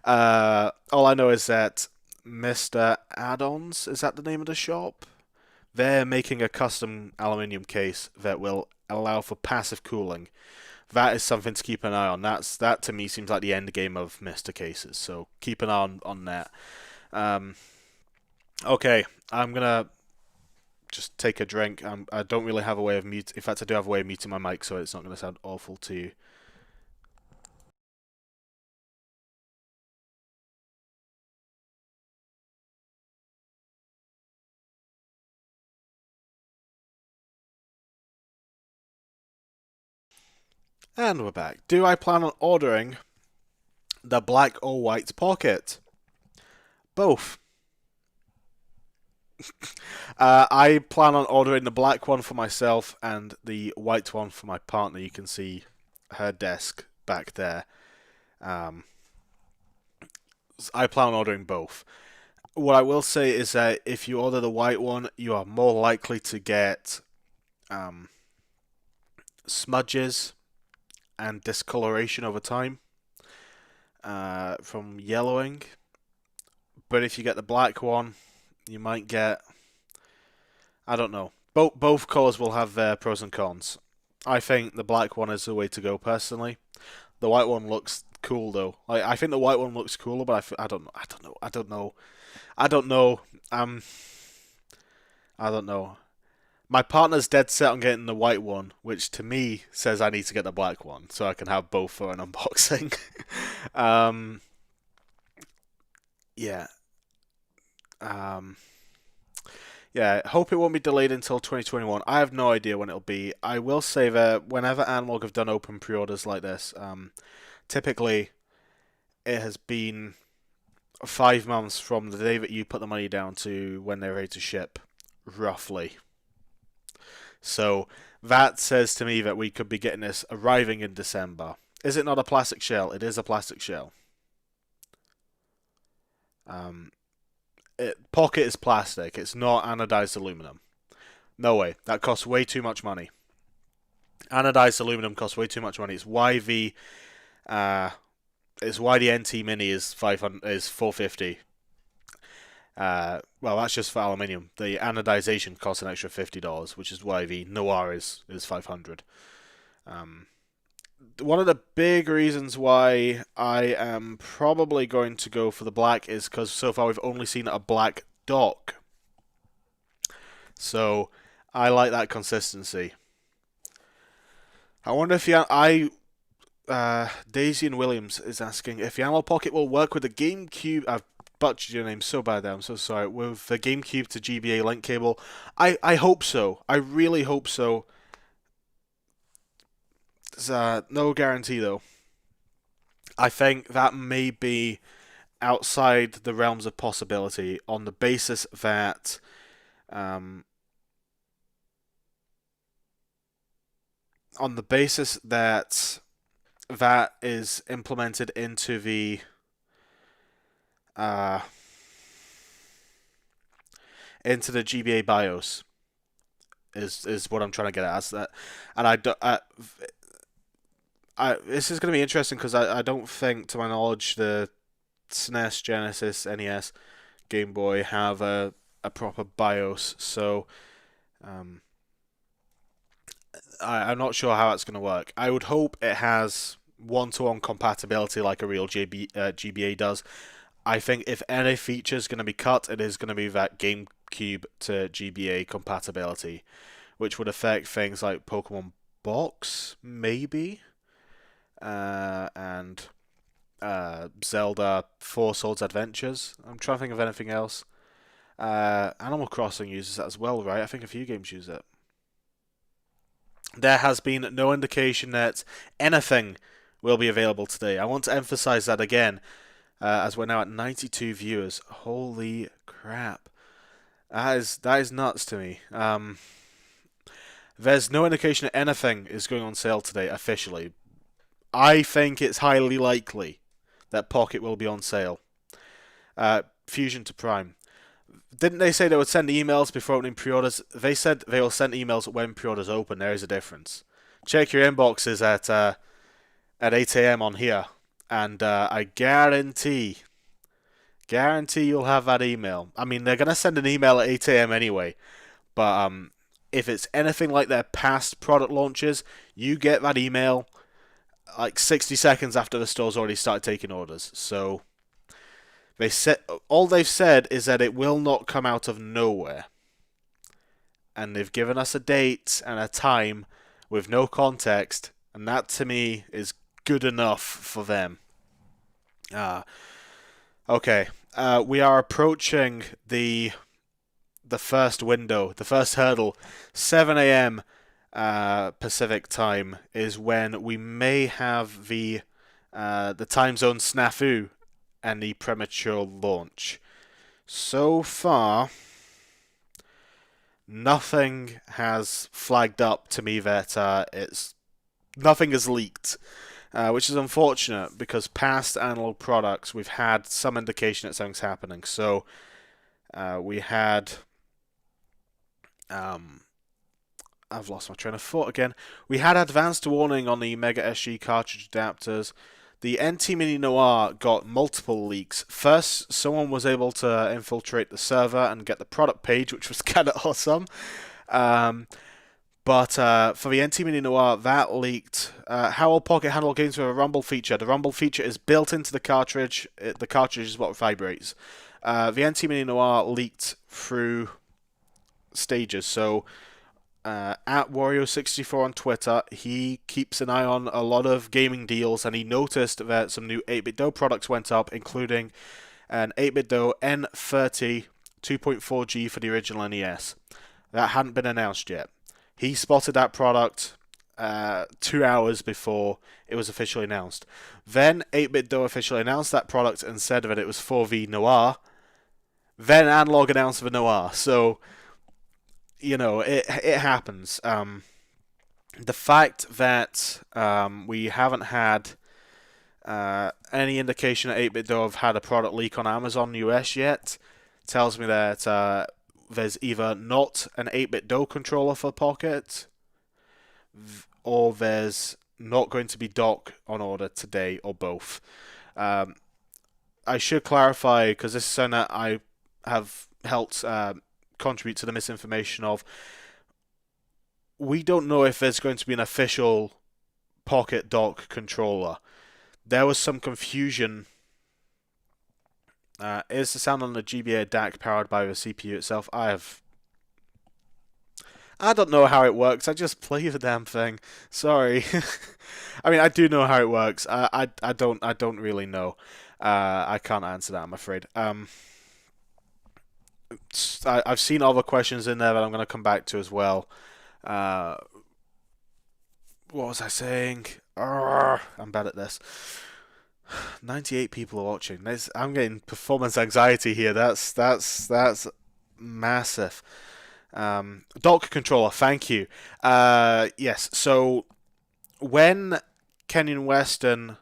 All I know is that Mr. Add-ons, is that the name of the shop? They're making a custom aluminium case that will allow for passive cooling. That is something to keep an eye on. That to me seems like the end game of Mr. cases. So keep an eye on that. Okay, I'm gonna just take a drink. I don't really have a way of mute. In fact, I do have a way of muting my mic, so it's not gonna sound awful to you. And we're back. Do I plan on ordering the black or white pocket? Both. I plan on ordering the black one for myself and the white one for my partner. You can see her desk back there. I plan on ordering both. What I will say is that if you order the white one, you are more likely to get smudges and discoloration over time from yellowing. But if you get the black one, you might get, I don't know. Both colours will have their pros and cons. I think the black one is the way to go personally. The white one looks cool though. I think the white one looks cooler, but I don't know. I don't know. I don't know. My partner's dead set on getting the white one, which to me says I need to get the black one so I can have both for an unboxing. Yeah. Yeah, hope it won't be delayed until 2021. I have no idea when it'll be. I will say that whenever Analogue have done open pre-orders like this, typically it has been 5 months from the day that you put the money down to when they're ready to ship, roughly. So that says to me that we could be getting this arriving in December. Is it not a plastic shell? It is a plastic shell. Pocket is plastic. It's not anodized aluminum. No way. That costs way too much money. Anodized aluminum costs way too much money. It's why the NT Mini is 450. Well, that's just for aluminium. The anodization costs an extra $50, which is why the Noir is 500. One of the big reasons why I am probably going to go for the black is because so far we've only seen a black dock. So I like that consistency. I wonder if Daisy and Williams is asking if the Analogue Pocket will work with the GameCube. I've butchered your name so bad there. I'm so sorry. With the GameCube to GBA link cable, I hope so. I really hope so. There's no guarantee though. I think that may be outside the realms of possibility on the basis that that is implemented into the GBA BIOS is what I'm trying to get at. As that, and this is going to be interesting because I don't think, to my knowledge, the SNES, Genesis, NES, Game Boy have a proper BIOS, so I'm not sure how it's going to work. I would hope it has one-to-one compatibility like a real GBA does. I think if any feature is going to be cut, it is going to be that GameCube to GBA compatibility, which would affect things like Pokemon Box, maybe, and Zelda 4 Swords Adventures. I'm trying to think of anything else. Animal Crossing uses that as well, right? I think a few games use it. There has been no indication that anything will be available today. I want to emphasize that again, as we're now at 92 viewers. Holy crap. That is nuts to me. There's no indication that anything is going on sale today officially. I think it's highly likely that Pocket will be on sale. Fusion to Prime. Didn't they say they would send emails before opening pre-orders? They said they will send emails when pre-orders open. There is a difference. Check your inboxes at 8 a.m. on here, and I guarantee you'll have that email. I mean, they're gonna send an email at 8 a.m. anyway, but if it's anything like their past product launches, you get that email like 60 seconds after the store's already started taking orders. So they said all they've said is that it will not come out of nowhere, and they've given us a date and a time with no context, and that to me is good enough for them. Okay, we are approaching the first window, the first hurdle. 7 a.m. Pacific time is when we may have the time zone snafu and the premature launch. So far, nothing has flagged up to me that nothing has leaked, which is unfortunate because past analog products we've had some indication that something's happening. So we had I've lost my train of thought again. We had advanced warning on the Mega SG cartridge adapters. The NT Mini Noir got multiple leaks. First, someone was able to infiltrate the server and get the product page, which was kind of awesome. But for the NT Mini Noir, that leaked. How will Pocket handle games with a rumble feature? The rumble feature is built into the cartridge. The cartridge is what vibrates. The NT Mini Noir leaked through stages. So at Wario64 on Twitter, he keeps an eye on a lot of gaming deals, and he noticed that some new 8BitDo products went up, including an 8BitDo N30 2.4G for the original NES. That hadn't been announced yet. He spotted that product 2 hours before it was officially announced. Then 8BitDo officially announced that product and said that it was for the Noir. Then Analogue announced the Noir. So, you know, it happens. The fact that we haven't had any indication that 8BitDo have had a product leak on Amazon US yet tells me that there's either not an 8BitDo controller for Pocket, or there's not going to be dock on order today, or both. I should clarify, because this is something that I have helped contribute to the misinformation of. We don't know if there's going to be an official Pocket dock controller. There was some confusion. Is the sound on the GBA DAC powered by the CPU itself? I don't know how it works. I just play the damn thing. Sorry. I mean, I do know how it works. I don't really know. I can't answer that, I'm afraid. I've seen other questions in there that I'm going to come back to as well. What was I saying? I'm bad at this. 98 people are watching. I'm getting performance anxiety here. That's massive. Dock controller, thank you. Yes, so when Kenyon Weston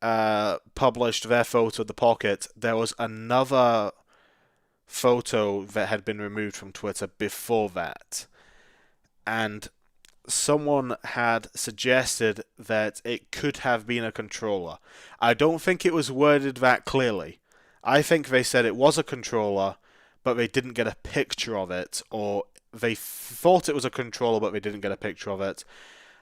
published their photo of the Pocket, there was another photo that had been removed from Twitter before that. And someone had suggested that it could have been a controller. I don't think it was worded that clearly. I think they said it was a controller, but they didn't get a picture of it, or they thought it was a controller, but they didn't get a picture of it.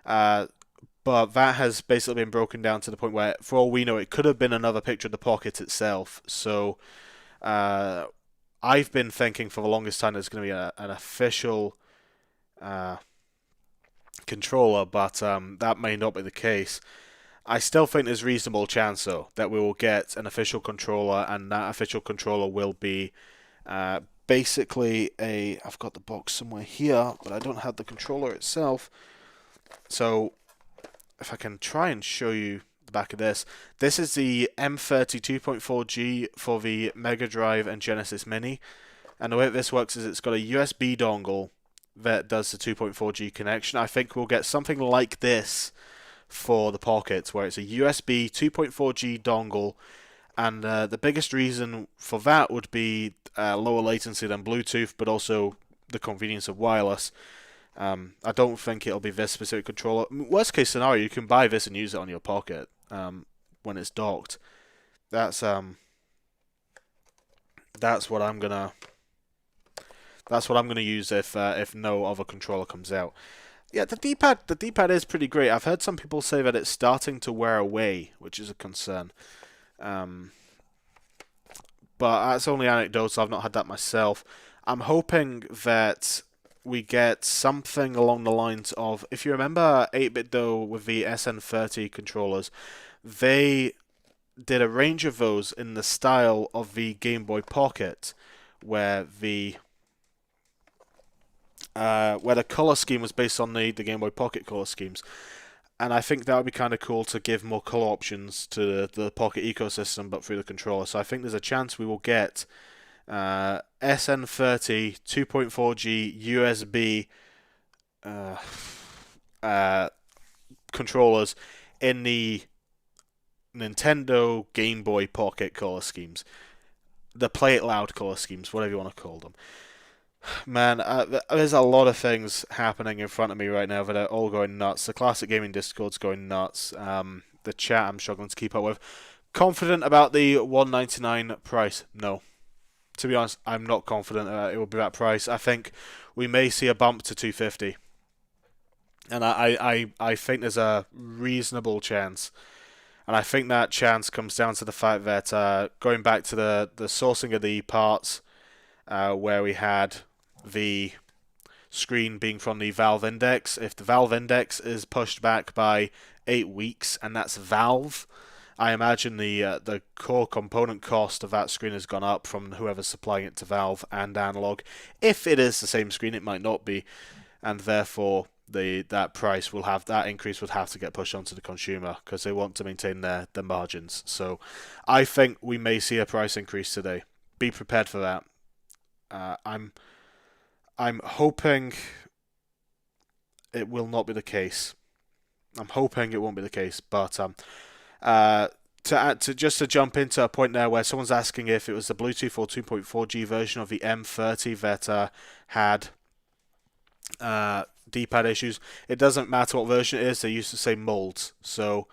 But that has basically been broken down to the point where, for all we know, it could have been another picture of the Pocket itself. So I've been thinking for the longest time there's going to be an official controller, but that may not be the case. I still think there's reasonable chance, though, that we will get an official controller, and that official controller will be basically a... I've got the box somewhere here, but I don't have the controller itself. So, if I can try and show you the back of this. This is the M30 2.4G for the Mega Drive and Genesis Mini. And the way that this works is it's got a USB dongle that does the 2.4G connection. I think we'll get something like this for the Pocket, where it's a USB 2.4G dongle And the biggest reason for that would be lower latency than Bluetooth, but also the convenience of wireless. I don't think it'll be this specific controller. Worst case scenario, you can buy this and use it on your pocket when it's docked. That's that's what I'm gonna use if no other controller comes out. Yeah, the D-pad is pretty great. I've heard some people say that it's starting to wear away, which is a concern. Um, but that's only anecdotal. I've not had that myself. I'm hoping that we get something along the lines of, if you remember 8-bit though with the SN30 controllers, they did a range of those in the style of the Game Boy Pocket, where the color scheme was based on the Game Boy Pocket color schemes. And I think that would be kind of cool to give more color options to the Pocket ecosystem, but through the controller. So I think there's a chance we will get SN30 2.4G USB controllers in the Nintendo Game Boy Pocket color schemes. The Play It Loud color schemes, whatever you want to call them. Man, there's a lot of things happening in front of me right now that are all going nuts. The Classic Gaming Discord's going nuts. The chat I'm struggling to keep up with. Confident about the $199 price? No. To be honest, I'm not confident it will be that price. I think we may see a bump to $250. And I think there's a reasonable chance. And I think that chance comes down to the fact that going back to the sourcing of the parts, where we had the screen being from the Valve Index. If the Valve Index is pushed back by 8 weeks, and that's Valve, I imagine the core component cost of that screen has gone up from whoever's supplying it to Valve and Analog. If it is the same screen, it might not be, and therefore that increase would have to get pushed onto the consumer because they want to maintain their margins. So I think we may see a price increase today. Be prepared for that. I'm hoping it will not be the case. I'm hoping it won't be the case, but to jump into a point there where someone's asking if it was the Bluetooth or 2.4G version of the M30 that had D-pad issues. It doesn't matter what version it is. They use the same molds, so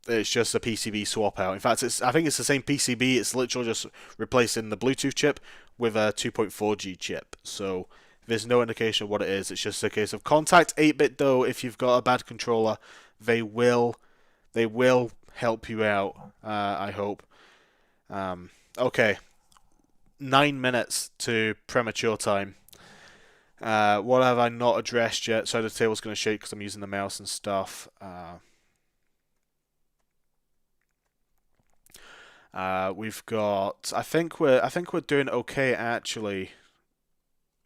it's just a PCB swap out. In fact, I think it's the same PCB. It's literally just replacing the Bluetooth chip with a 2.4G chip. So there's no indication of what it is. It's just a case of contact 8-bit though. If you've got a bad controller, they will help you out. I hope. Okay, 9 minutes to premature time. What have I not addressed yet? So the table's going to shake because I'm using the mouse and stuff. We've got. I think we're doing okay actually.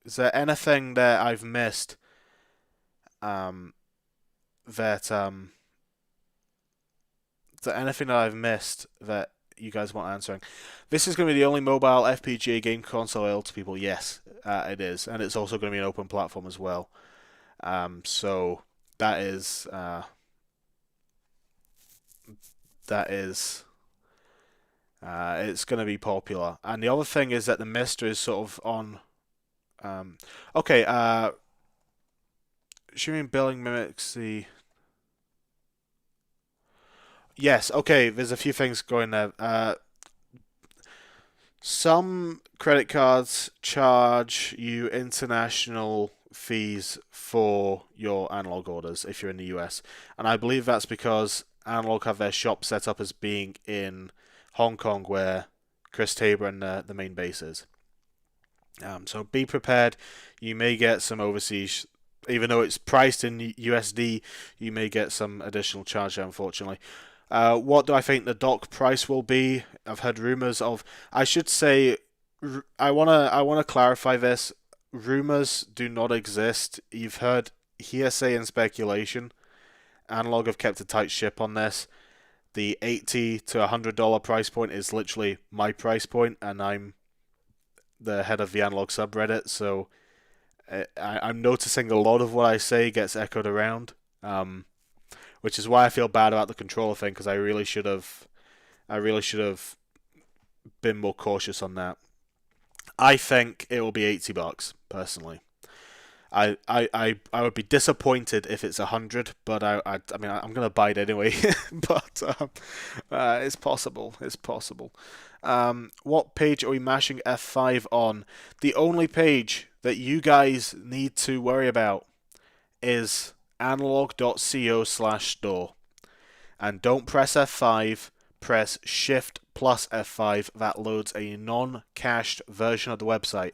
Is there anything that I've missed? Is there anything that I've missed that you guys want answering? This is going to be the only mobile FPGA game console available to people. Yes, it is, and it's also going to be an open platform as well. So that is it's going to be popular. And the other thing is that the Mister is sort of on. Okay. Streaming billing mimics the. Yes. Okay. There's a few things going there. Some credit cards charge you international fees for your analog orders if you're in the US, and I believe that's because Analog have their shop set up as being in Hong Kong, where Chris Tabor and the main base is. So be prepared. You may get some overseas, even though it's priced in USD, you may get some additional charge, unfortunately. What do I think the dock price will be? I've heard rumors of. I should say, I wanna clarify this. Rumors do not exist. You've heard hearsay and speculation. Analog have kept a tight ship on this. The $80 to $100 price point is literally my price point, and I'm the head of the Analog subreddit, so I'm noticing a lot of what I say gets echoed around, which is why I feel bad about the controller thing, because I really should have I really should have been more cautious on that. I think it will be $80 personally. I would be disappointed if it's 100, but I mean I'm gonna buy it anyway. But it's possible. It's possible. What page are we mashing F5 on? The only page that you guys need to worry about is analogue.co/store, and don't press F5. Press Shift plus F5. That loads a non-cached version of the website.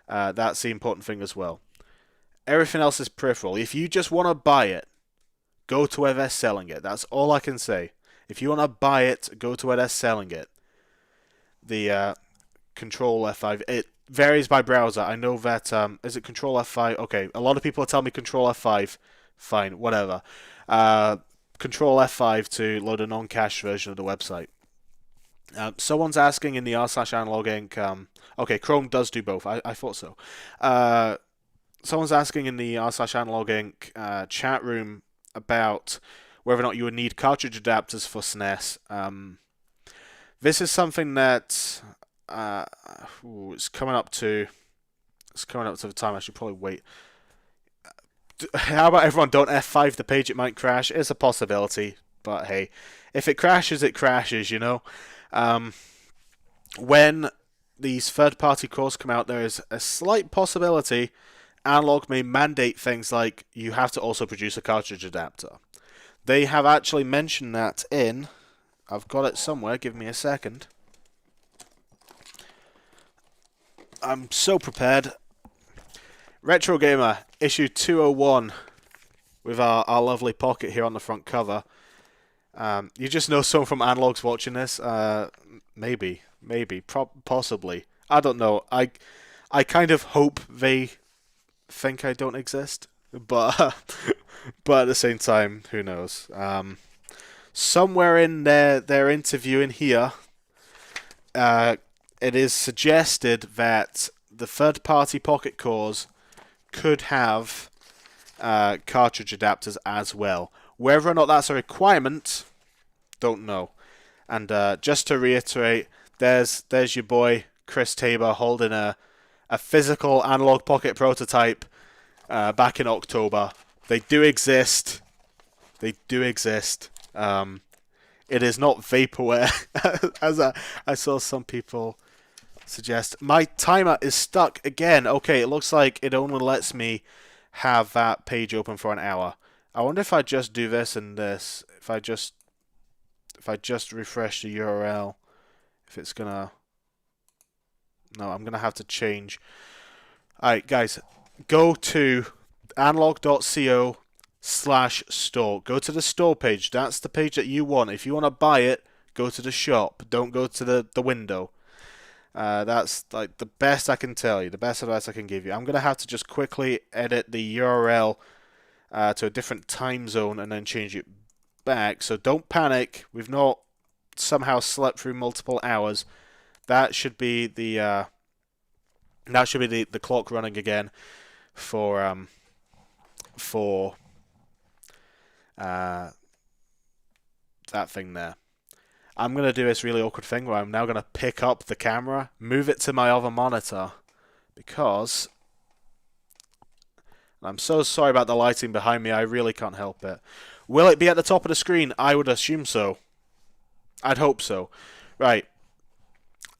That's the important thing as well. Everything else is peripheral. If you just want to buy it, go to where they're selling it. That's all I can say. If you want to buy it, go to where they're selling it. The Control F5. It varies by browser. I know that. Is it Control F5? Okay, a lot of people are telling me Control F5. Fine, whatever. Control F5 to load a non-cache version of the website. Someone's asking in the r/AnalogueInc. Okay, Chrome does do both. I thought so. Someone's asking in the r/AnalogueInc chat room about whether or not you would need cartridge adapters for SNES. This is something that it's coming up to. It's coming up to the time I should probably wait. How about everyone don't F5 the page? It might crash. It's a possibility, but hey, if it crashes, it crashes. You know. When these third-party cores come out, there is a slight possibility Analogue may mandate things like you have to also produce a cartridge adapter. They have actually mentioned that in... I've got it somewhere, give me a second. I'm so prepared. Retro Gamer, issue 201, with our lovely pocket here on the front cover. You just know someone from Analogue's watching this? Maybe, possibly. I don't know. I kind of hope they think I don't exist, but at the same time, who knows? Somewhere in their interview in here, it is suggested that the third-party pocket cores could have cartridge adapters as well. Whether or not that's a requirement, don't know. And just to reiterate, there's your boy Chris Tabor holding a physical Analogue Pocket prototype back in October. They do exist. They do exist. It is not vaporware, as I saw some people suggest. My timer is stuck again. Okay, it looks like it only lets me have that page open for an hour. I wonder if I just do this and this. If I just refresh the URL, if it's gonna. No, I'm gonna have to change. Alright, guys, go to analogue.co/store. Go to the store page. That's the page that you want. If you want to buy it, go to the shop. Don't go to the window. That's like the best I can tell you. The best advice I can give you. I'm gonna have to just quickly edit the URL to a different time zone and then change it back. So don't panic. We've not somehow slept through multiple hours. That should be the clock running again for that thing there. I'm going to do this really awkward thing where I'm now going to pick up the camera, move it to my other monitor, because I'm so sorry about the lighting behind me, I really can't help it. Will it be at the top of the screen? I would assume so. I'd hope so. Right.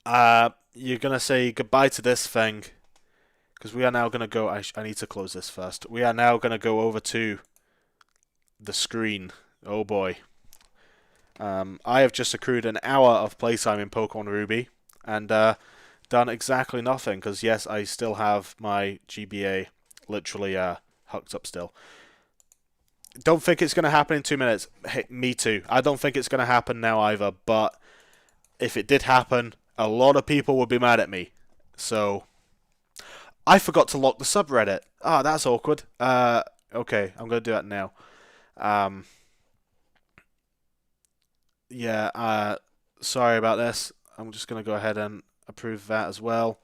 You're going to say goodbye to this thing, because we are now going to go... I need to close this first. We are now going to go over to the screen. Oh boy. I have just accrued an hour of playtime in Pokemon Ruby, and done exactly nothing, because yes, I still have my GBA literally hooked up still. Don't think it's going to happen in 2 minutes. Hey, me too. I don't think it's going to happen now either, but if it did happen, a lot of people would be mad at me. So, I forgot to lock the subreddit. Ah, that's awkward. Okay, I'm going to do that now. Yeah, sorry about this. I'm just going to go ahead and approve that as well.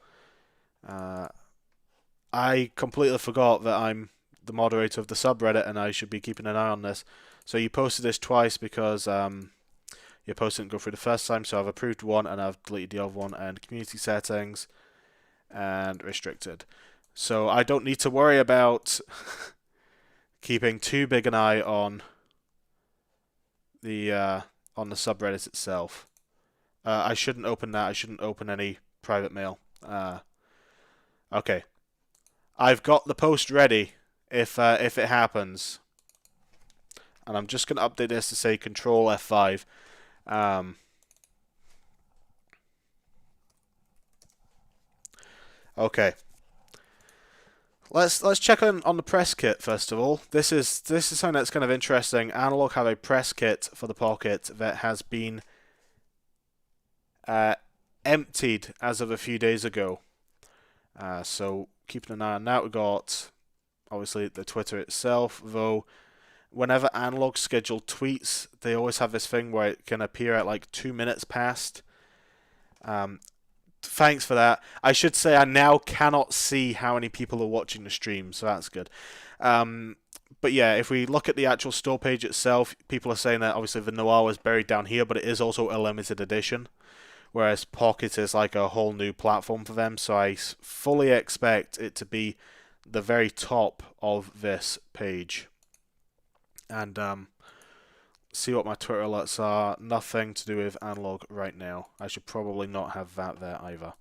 I completely forgot that I'm the moderator of the subreddit and I should be keeping an eye on this. So you posted this twice because Your post didn't go through the first time, so I've approved one and I've deleted the other one, and community settings and restricted. So I don't need to worry about keeping too big an eye on the subreddit itself. I shouldn't open that. I shouldn't open any private mail. Okay, I've got the post ready if it happens, and I'm just gonna update this to say Control F5. Okay. Let's check on the press kit first of all. This is something that's kind of interesting. Analogue have a press kit for the Pocket that has been emptied as of a few days ago. So keeping an eye on that. We got obviously the Twitter itself, though. Whenever Analogue schedule tweets, they always have this thing where it can appear at like 2 minutes past. Thanks for that. I should say I now cannot see how many people are watching the stream, so that's good. But yeah, if we look at the actual store page itself, people are saying that obviously the Noir is buried down here, but it is also a limited edition, whereas Pocket is like a whole new platform for them, so I fully expect it to be the very top of this page. And see what my Twitter alerts are. Nothing to do with Analogue right now. I should probably not have that there either.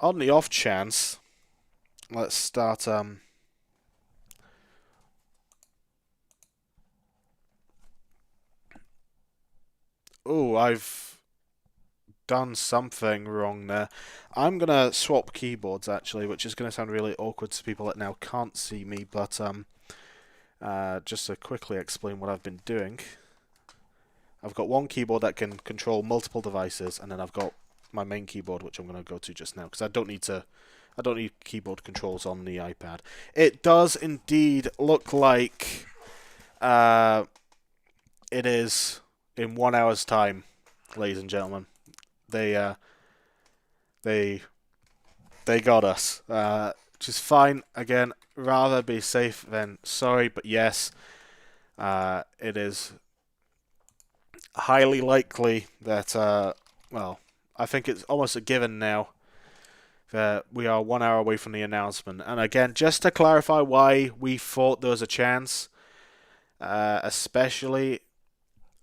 On the off chance, let's start. Oh, I've done something wrong there. I'm gonna swap keyboards actually, which is gonna sound really awkward to people that now can't see me, but just to quickly explain what I've been doing, I've got one keyboard that can control multiple devices, and then I've got my main keyboard, which I'm going to go to just now, because I don't need keyboard controls on the iPad. It does indeed look like it is in 1 hour's time, ladies and gentlemen. They got us, which is fine. Again, rather be safe than sorry, but yes, it is highly likely that, well, I think it's almost a given now that we are 1 hour away from the announcement. And again, just to clarify why we thought there was a chance, especially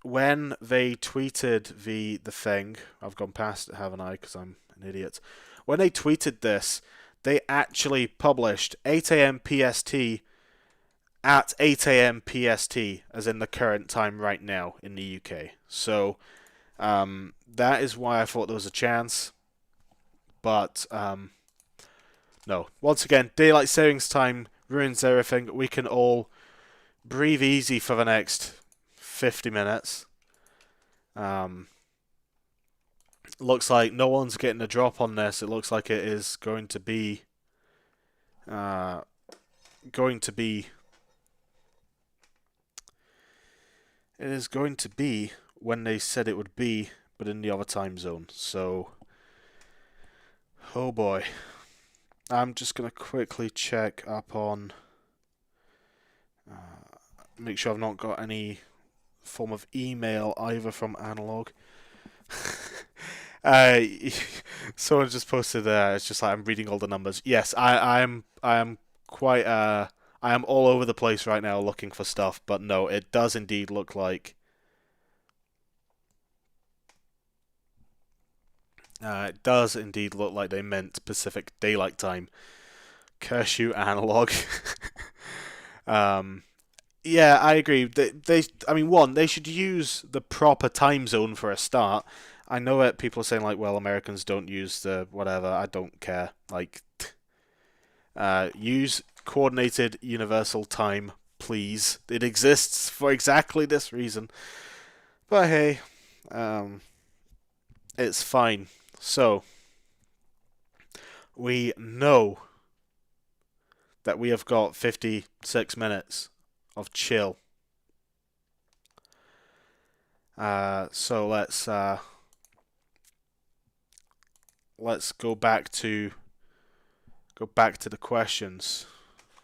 when they tweeted the thing, I've gone past it, haven't I, because I'm an idiot. When they tweeted this, they actually published 8 a.m. PST at 8 a.m. PST, as in the current time right now in the UK. So that is why I thought there was a chance. But no. Once again, daylight savings time ruins everything. We can all breathe easy for the next 50 minutes. Looks like no one's getting a drop on this. It looks like it is going to be it is going to be when they said it would be, but in the other time zone. So, oh boy. I'm just going to quickly check up on, make sure I've not got any form of email either from Analogue. Someone just posted it's just like I'm reading all the numbers. Yes, I am quite I am all over the place right now looking for stuff, but no, it does indeed look like they meant Pacific Daylight Time. Curse you, Analogue. Yeah, I agree. I mean, one, they should use the proper time zone for a start. I know that people are saying like, well, Americans don't use the whatever. I don't care. Like, use coordinated universal time, please. It exists for exactly this reason. But hey, it's fine. So, we know that we have got 56 minutes of chill. So let's go back to the questions.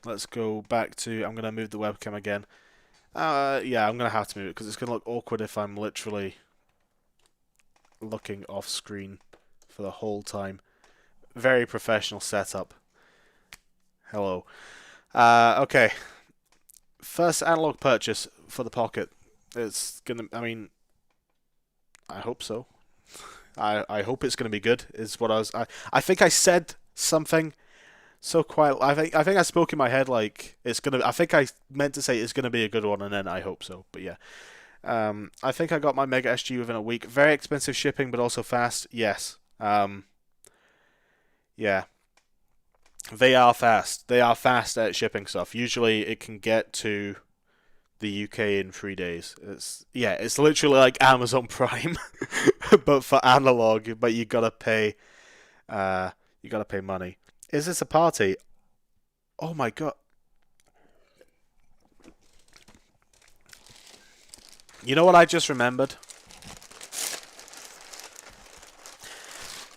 Let's go back to, I'm going to move the webcam again. Yeah, I'm gonna have to move it because it's gonna look awkward if I'm literally looking off screen for the whole time. Very professional setup. Hello. Okay. First analog purchase for the Pocket. It's gonna. I mean, I hope so. I hope it's gonna be good. Is what I think I said something so quiet. I think I spoke in my head like it's gonna. I think I meant to say it's gonna be a good one, and then I hope so. But yeah. I think I got my Mega SG within a week. Very expensive shipping, but also fast. Yes. Yeah. They are fast. They are fast at shipping stuff. Usually, it can get to the UK in 3 days. It's literally like Amazon Prime, but for analog. But you gotta pay money. Is this a party? Oh my god! You know what I just remembered?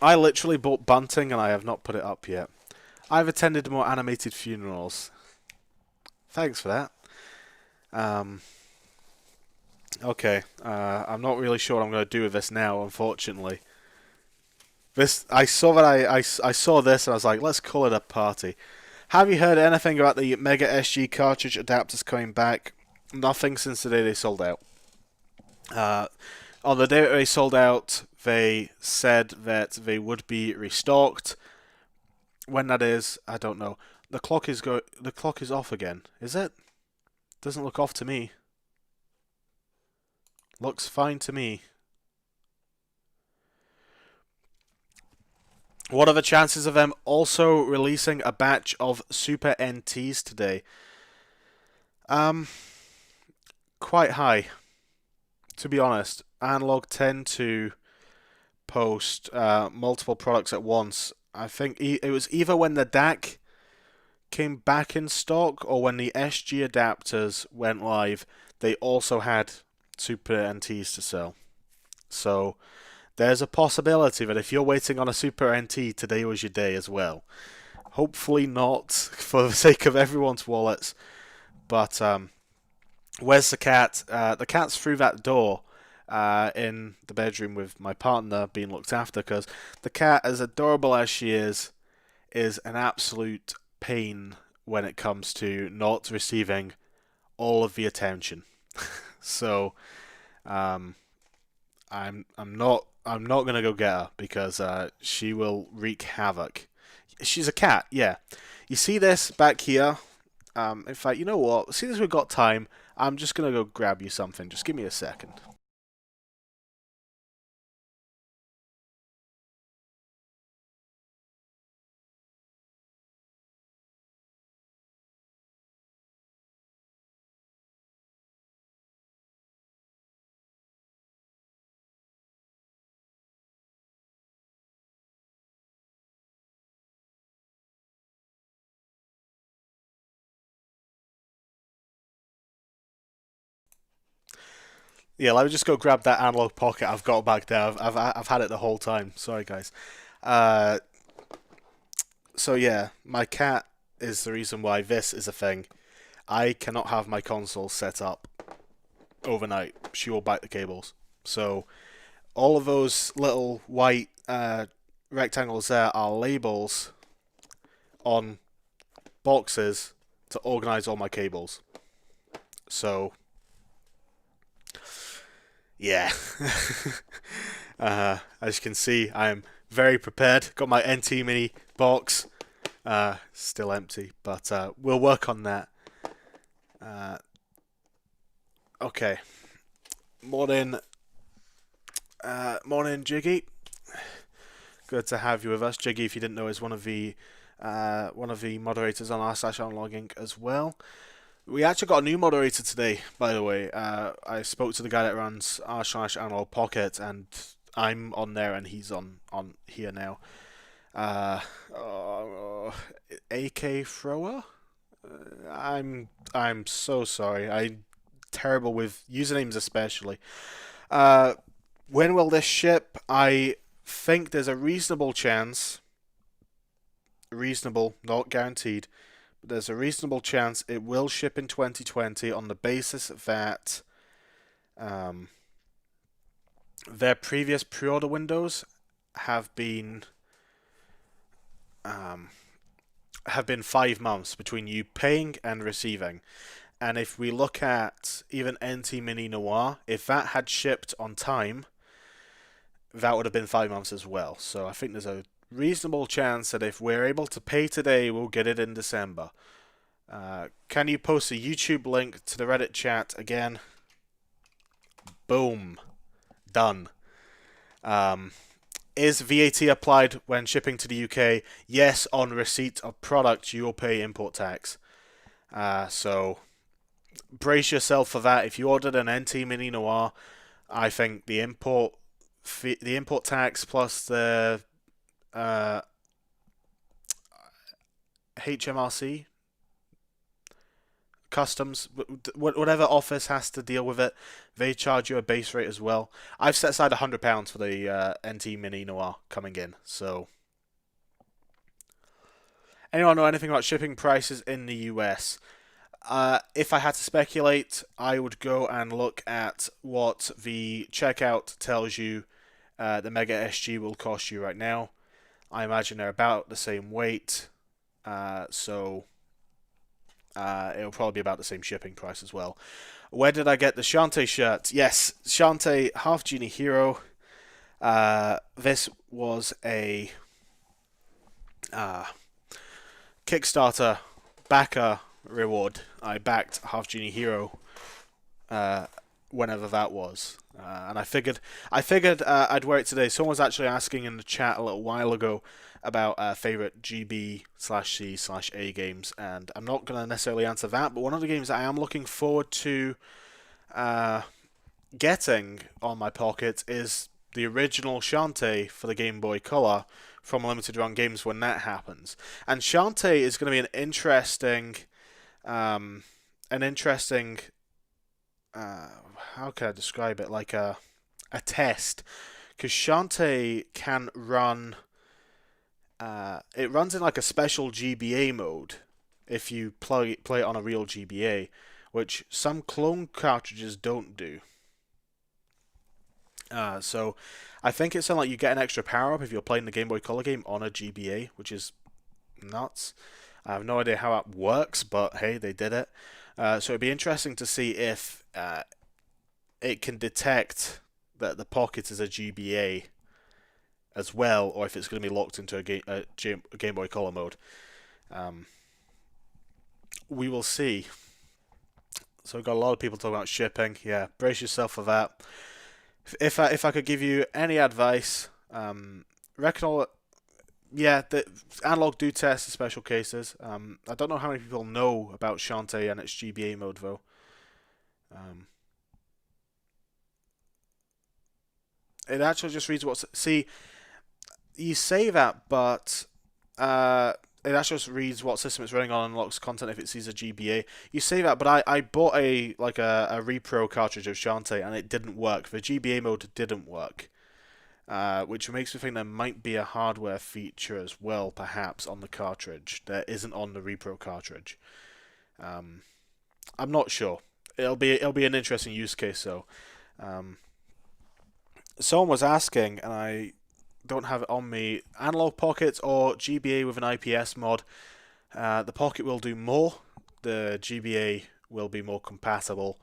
I literally bought bunting and I have not put it up yet. I've attended more animated funerals. Thanks for that. Um, okay, I'm not really sure what I'm going to do with this now, unfortunately. I saw that I saw this and I was like, let's call it a party. Have you heard anything about the Mega SG cartridge adapters coming back? Nothing since the day they sold out. On the day that they sold out, they said that they would be restocked. When that is, I don't know. The clock is off again. Is it? Doesn't look off to me. Looks fine to me. What are the chances of them also releasing a batch of Super NTs today? Quite high. To be honest, Analog tend to post multiple products at once. I think it was either when the DAC came back in stock or when the SG adapters went live, they also had Super NTs to sell. So there's a possibility that if you're waiting on a Super NT, today was your day as well. Hopefully not, for the sake of everyone's wallets. But where's the cat? The cat's through that door in the bedroom with my partner being looked after, because the cat, as adorable as she is an absolute pain when it comes to not receiving all of the attention. So I'm not gonna go get her because she will wreak havoc. She's a cat, yeah. You see this back here? In fact, you know what? As soon as we've got time, I'm just gonna go grab you something. Just give me a second. Yeah, let me just go grab that Analogue Pocket I've got back there. I've had it the whole time. Sorry, guys. Uh, so yeah, my cat is the reason why this is a thing. I cannot have my console set up overnight. She will bite the cables. So all of those little white rectangles there are labels on boxes to organize all my cables. So yeah. As you can see, I am very prepared. Got my NT Mini box. Still empty, but we'll work on that. Okay. Morning. Morning, Jiggy. Good to have you with us. Jiggy, if you didn't know, is one of the moderators on r/AnalogueInc as well. We actually got a new moderator today, by the way. I spoke to the guy that runs r/Analogue Pocket, and I'm on there, and he's on here now. AK Thrower. I'm so sorry. I'm terrible with usernames, especially. When will this ship? I think there's a reasonable chance. Reasonable, not guaranteed. there's a reasonable chance it will ship in 2020 on the basis that their previous pre-order windows have been um, 5 months between you paying and receiving. And if we look at even NT Mini Noir, if that had shipped on time, that would have been 5 months as well. So I think there's a reasonable chance that if we're able to pay today, we'll get it in December. Can you post a YouTube link to the Reddit chat again? Boom. Done. Is VAT applied when shipping to the UK? Yes, on receipt of product, you will pay import tax. So brace yourself for that. If you ordered an NT Mini Noir, I think the import tax plus the HMRC customs, whatever office has to deal with it, they charge you a base rate as well. I've set aside £100 for the NT Mini Noir coming in. So, anyone know anything about shipping prices in the US? If I had to speculate, I would go and look at what the checkout tells you the Mega SG will cost you right now. I imagine they're about the same weight, so it'll probably be about the same shipping price as well. Where did I get the Shantae shirt? Yes, Shantae Half Genie Hero. This was a Kickstarter backer reward. I backed Half Genie Hero whenever that was, and I figured I'd wear it today. Someone was actually asking in the chat a little while ago about favorite GB/C/A games, and I'm not going to necessarily answer that, but one of the games that I am looking forward to getting on my pocket is the original Shantae for the Game Boy Color from Limited Run Games when that happens. And Shantae is going to be an interesting how can I describe it? Like a test, because Shantae can run. It runs in like a special GBA mode if you play it on a real GBA, which some clone cartridges don't do. So I think it's something like you get an extra power up if you're playing the Game Boy Color game on a GBA, which is nuts. I have no idea how that works, but hey, they did it. So it'd be interesting to see if it can detect that the Pocket is a GBA as well, or if it's going to be locked into a Game Boy Color mode. We will see. So we've got a lot of people talking about shipping. Yeah, brace yourself for that. If I could give you any advice, reckon the Analogue do test the special cases. I don't know how many people know about Shantae and its GBA mode though. It actually just reads what's... See, you say that, but it actually just reads what system it's running on and unlocks content if it sees a GBA. You say that, but I bought a repro cartridge of Shantae and it didn't work. The GBA mode didn't work, which makes me think there might be a hardware feature as well, perhaps on the cartridge that isn't on the repro cartridge. I'm not sure. It'll be an interesting use case though. Someone was asking, and I don't have it on me, Analogue Pocket or GBA with an IPS mod. The Pocket will do more. The GBA will be more compatible.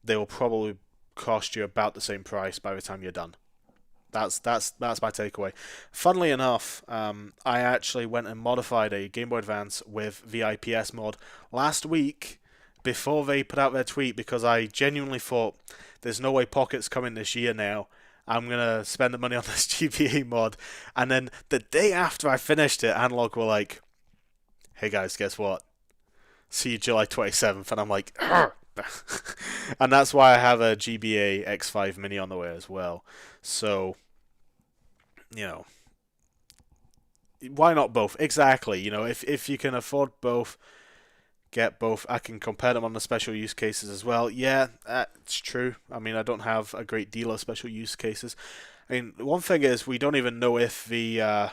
They will probably cost you about the same price by the time you're done. That's my takeaway. Funnily enough, I actually went and modified a Game Boy Advance with the IPS mod last week before they put out their tweet, because I genuinely thought there's no way Pocket's coming this year now. I'm going to spend the money on this GBA mod. And then the day after I finished it, Analogue were like, hey guys, guess what? See you July 27th. And I'm like, and that's why I have a GBA X5 Mini on the way as well. So, why not both? Exactly. If you can afford both, get both. I can compare them on the special use cases as well. Yeah, that's true. I mean, I don't have a great deal of special use cases. I mean, one thing is we don't even know if the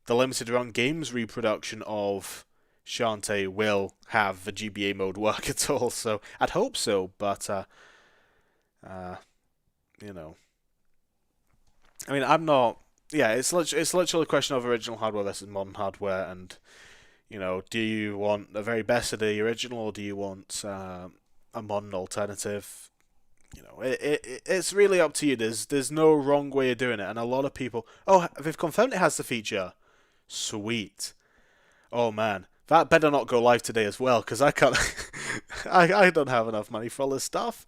the limited run games reproduction of Shantae will have the GBA mode work at all. So I'd hope so, but you know, I mean, I'm not. Yeah, it's literally a question of original hardware versus modern hardware, and do you want the very best of the original, or do you want a modern alternative? It's really up to you. There's no wrong way of doing it, and a lot of people. Oh, they've confirmed it has the feature. Sweet. Oh man, that better not go live today as well, because I can't. I don't have enough money for all this stuff.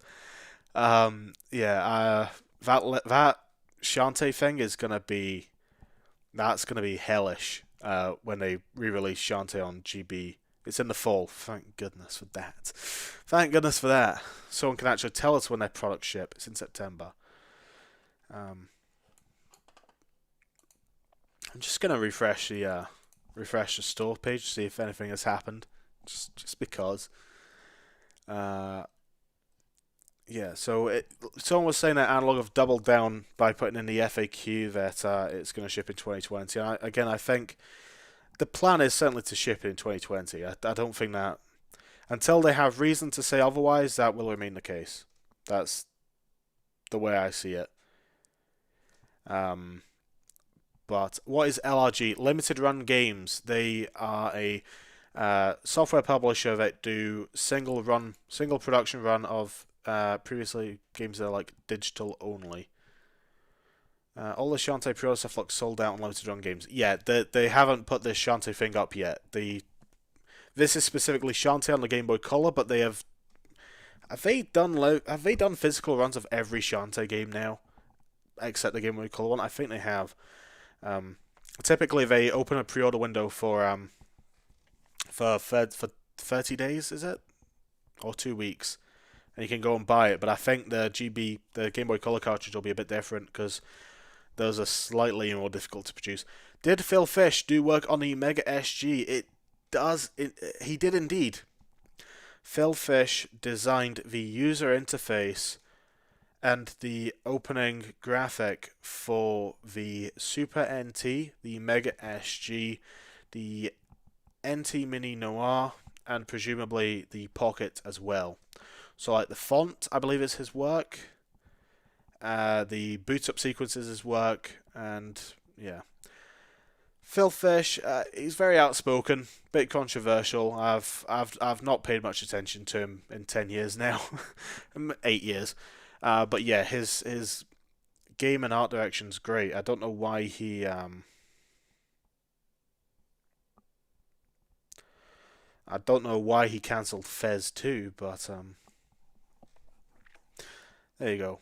Yeah. That Shantae thing is gonna be. That's gonna be hellish. When they re-release Shantae on GB. It's in the fall. Thank goodness for that. Thank goodness for that. Someone can actually tell us when their products ship. It's in September. I'm just gonna refresh the store page to see if anything has happened. Just because. Yeah. So someone was saying that Analogue have doubled down by putting in the FAQ that it's going to ship in 2020. And I think the plan is certainly to ship in 2020. I don't think that until they have reason to say otherwise, that will remain the case. That's the way I see it. But what is LRG? Limited Run Games. They are a software publisher that do single production run of previously games that are like digital only. All the Shantae Pro stuff looks sold out on limited run games. Yeah, they haven't put this Shantae thing up yet. This is specifically Shantae on the Game Boy Color, but they have. Have they done physical runs of every Shantae game now, except the Game Boy Color one? I think they have. Typically, they open a pre-order window for 30 days, is it, or 2 weeks, and you can go and buy it. But I think the Game Boy Color cartridge will be a bit different because those are slightly more difficult to produce. Did Phil Fish do work on the Mega SG? It does. He did indeed. Phil Fish designed the user interface and the opening graphic for the Super NT, the Mega SG, the NT Mini Noir, and presumably the Pocket as well. So like the font, I believe is his work. The boot up sequences is his work, and yeah. Phil Fish, he's very outspoken, bit controversial. I've not paid much attention to him in 10 years now, 8 years. But yeah, his game and art direction's great. I don't know why he cancelled Fez 2, but there you go.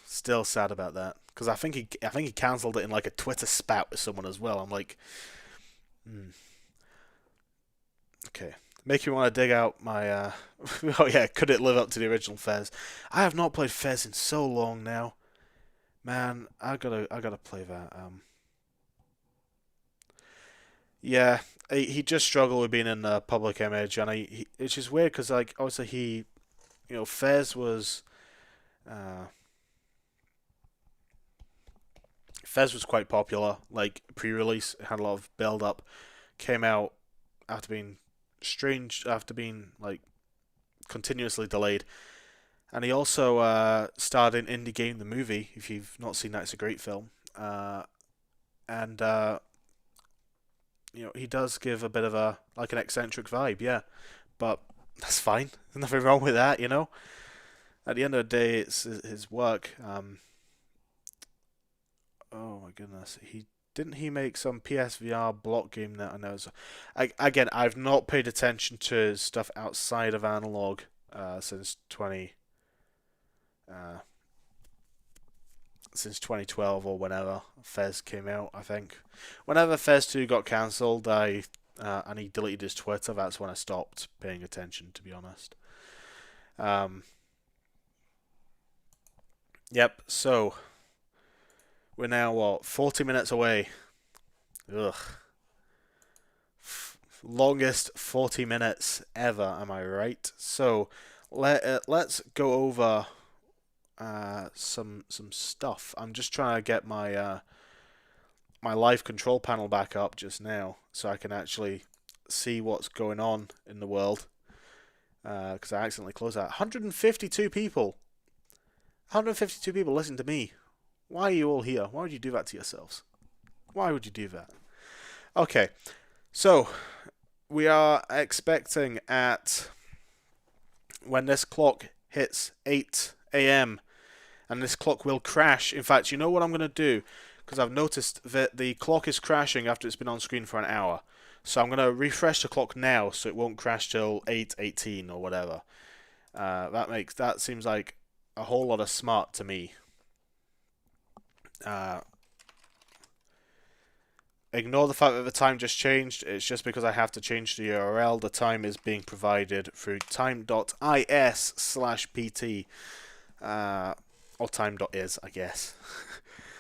Still sad about that because I think he cancelled it in like a Twitter spat with someone as well. I'm like, okay, make you want to dig out my. Oh yeah, could it live up to the original Fez? I have not played Fez in so long now, man. I gotta play that. Yeah, he just struggled with being in the public image, and it's just weird because like obviously Fez was. Fez was quite popular, like pre-release, it had a lot of build-up, came out after being like continuously delayed, and he also starred in Indie Game the movie. If you've not seen that, it's a great film, and he does give a bit of an eccentric vibe, yeah, but that's fine. There's nothing wrong with that, At the end of the day, it's his work. Oh my goodness, he make some PSVR block game that I know. Again, I've not paid attention to stuff outside of Analogue since 2012 or whenever Fez came out. I think whenever Fez 2 got cancelled, and he deleted his Twitter. That's when I stopped paying attention, to be honest. Yep. So we're now 40 minutes away. Ugh. Longest 40 minutes ever, am I right? So let's go over some stuff. I'm just trying to get my my live control panel back up just now so I can actually see what's going on in the world. Because I accidentally closed that. 152 people. 152 people listen to me. Why are you all here? Why would you do that to yourselves? Why would you do that? Okay, so we are expecting at when this clock hits 8 a.m. and this clock will crash. In fact, you know what I'm going to do? Because I've noticed that the clock is crashing after it's been on screen for an hour. So I'm going to refresh the clock now so it won't crash till 8:18 or whatever. That seems like a whole lot of smart to me. Ignore the fact that the time just changed. It's just because I have to change the URL. The time is being provided through time.is/pt or time.is, I guess.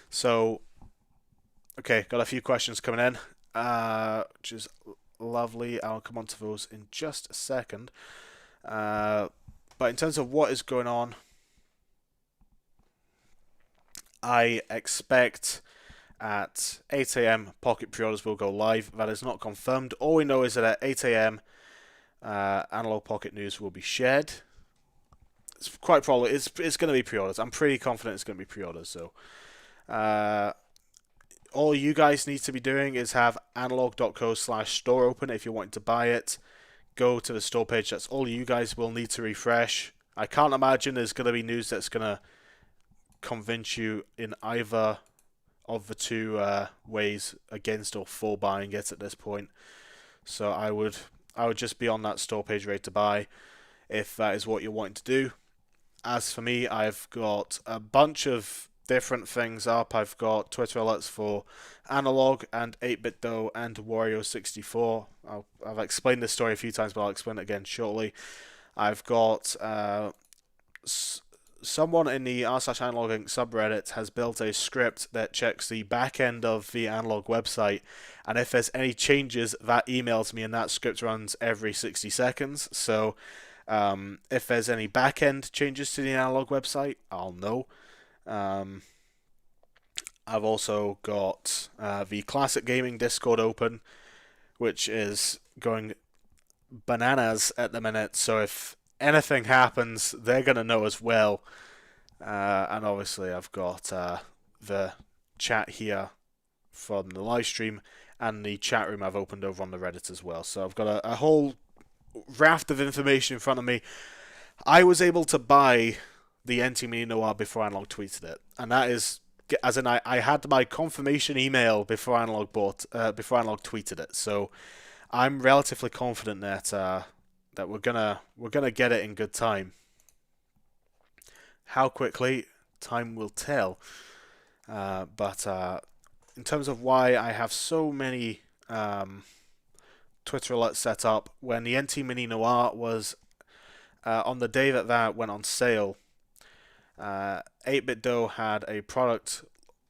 So, okay, got a few questions coming in, which is lovely. I'll come on to those in just a second. But in terms of what is going on, I expect at 8 a.m. Pocket pre-orders will go live. That is not confirmed. All we know is that at 8 a.m. Analogue Pocket news will be shared. It's quite probably it's going to be pre-orders. I'm pretty confident it's going to be pre-orders. So all you guys need to be doing is have analogue.co/store open if you're wanting to buy it. Go to the store page. That's all you guys will need to refresh. I can't imagine there's going to be news that's going to convince you in either of the two ways against or for buying it at this point. So I would just be on that store page ready to buy if that is what you're wanting to do. As for me, I've got a bunch of different things up. I've got Twitter alerts for Analogue and 8BitDo and Wario64. I've explained this story a few times, but I'll explain it again shortly. I've got someone in the r/AnalogueInc subreddit has built a script that checks the back end of the Analogue website, and if there's any changes, that emails me, and that script runs every 60 seconds. So if there's any back end changes to the Analogue website, I'll know. I've also got the Classic Gaming Discord open, which is going bananas at the minute, so if anything happens, they're going to know as well. And obviously I've got the chat here from the live stream and the chat room I've opened over on the Reddit as well. So I've got a whole raft of information in front of me. I was able to buy the NT Mini Noir before Analogue tweeted it, and that is, as in I had my confirmation email before Analogue tweeted it. So I'm relatively confident that we're gonna get it in good time. How quickly, time will tell. But in terms of why I have so many Twitter alerts set up, when the NT Mini Noir was on the day that went on sale, 8BitDo had a product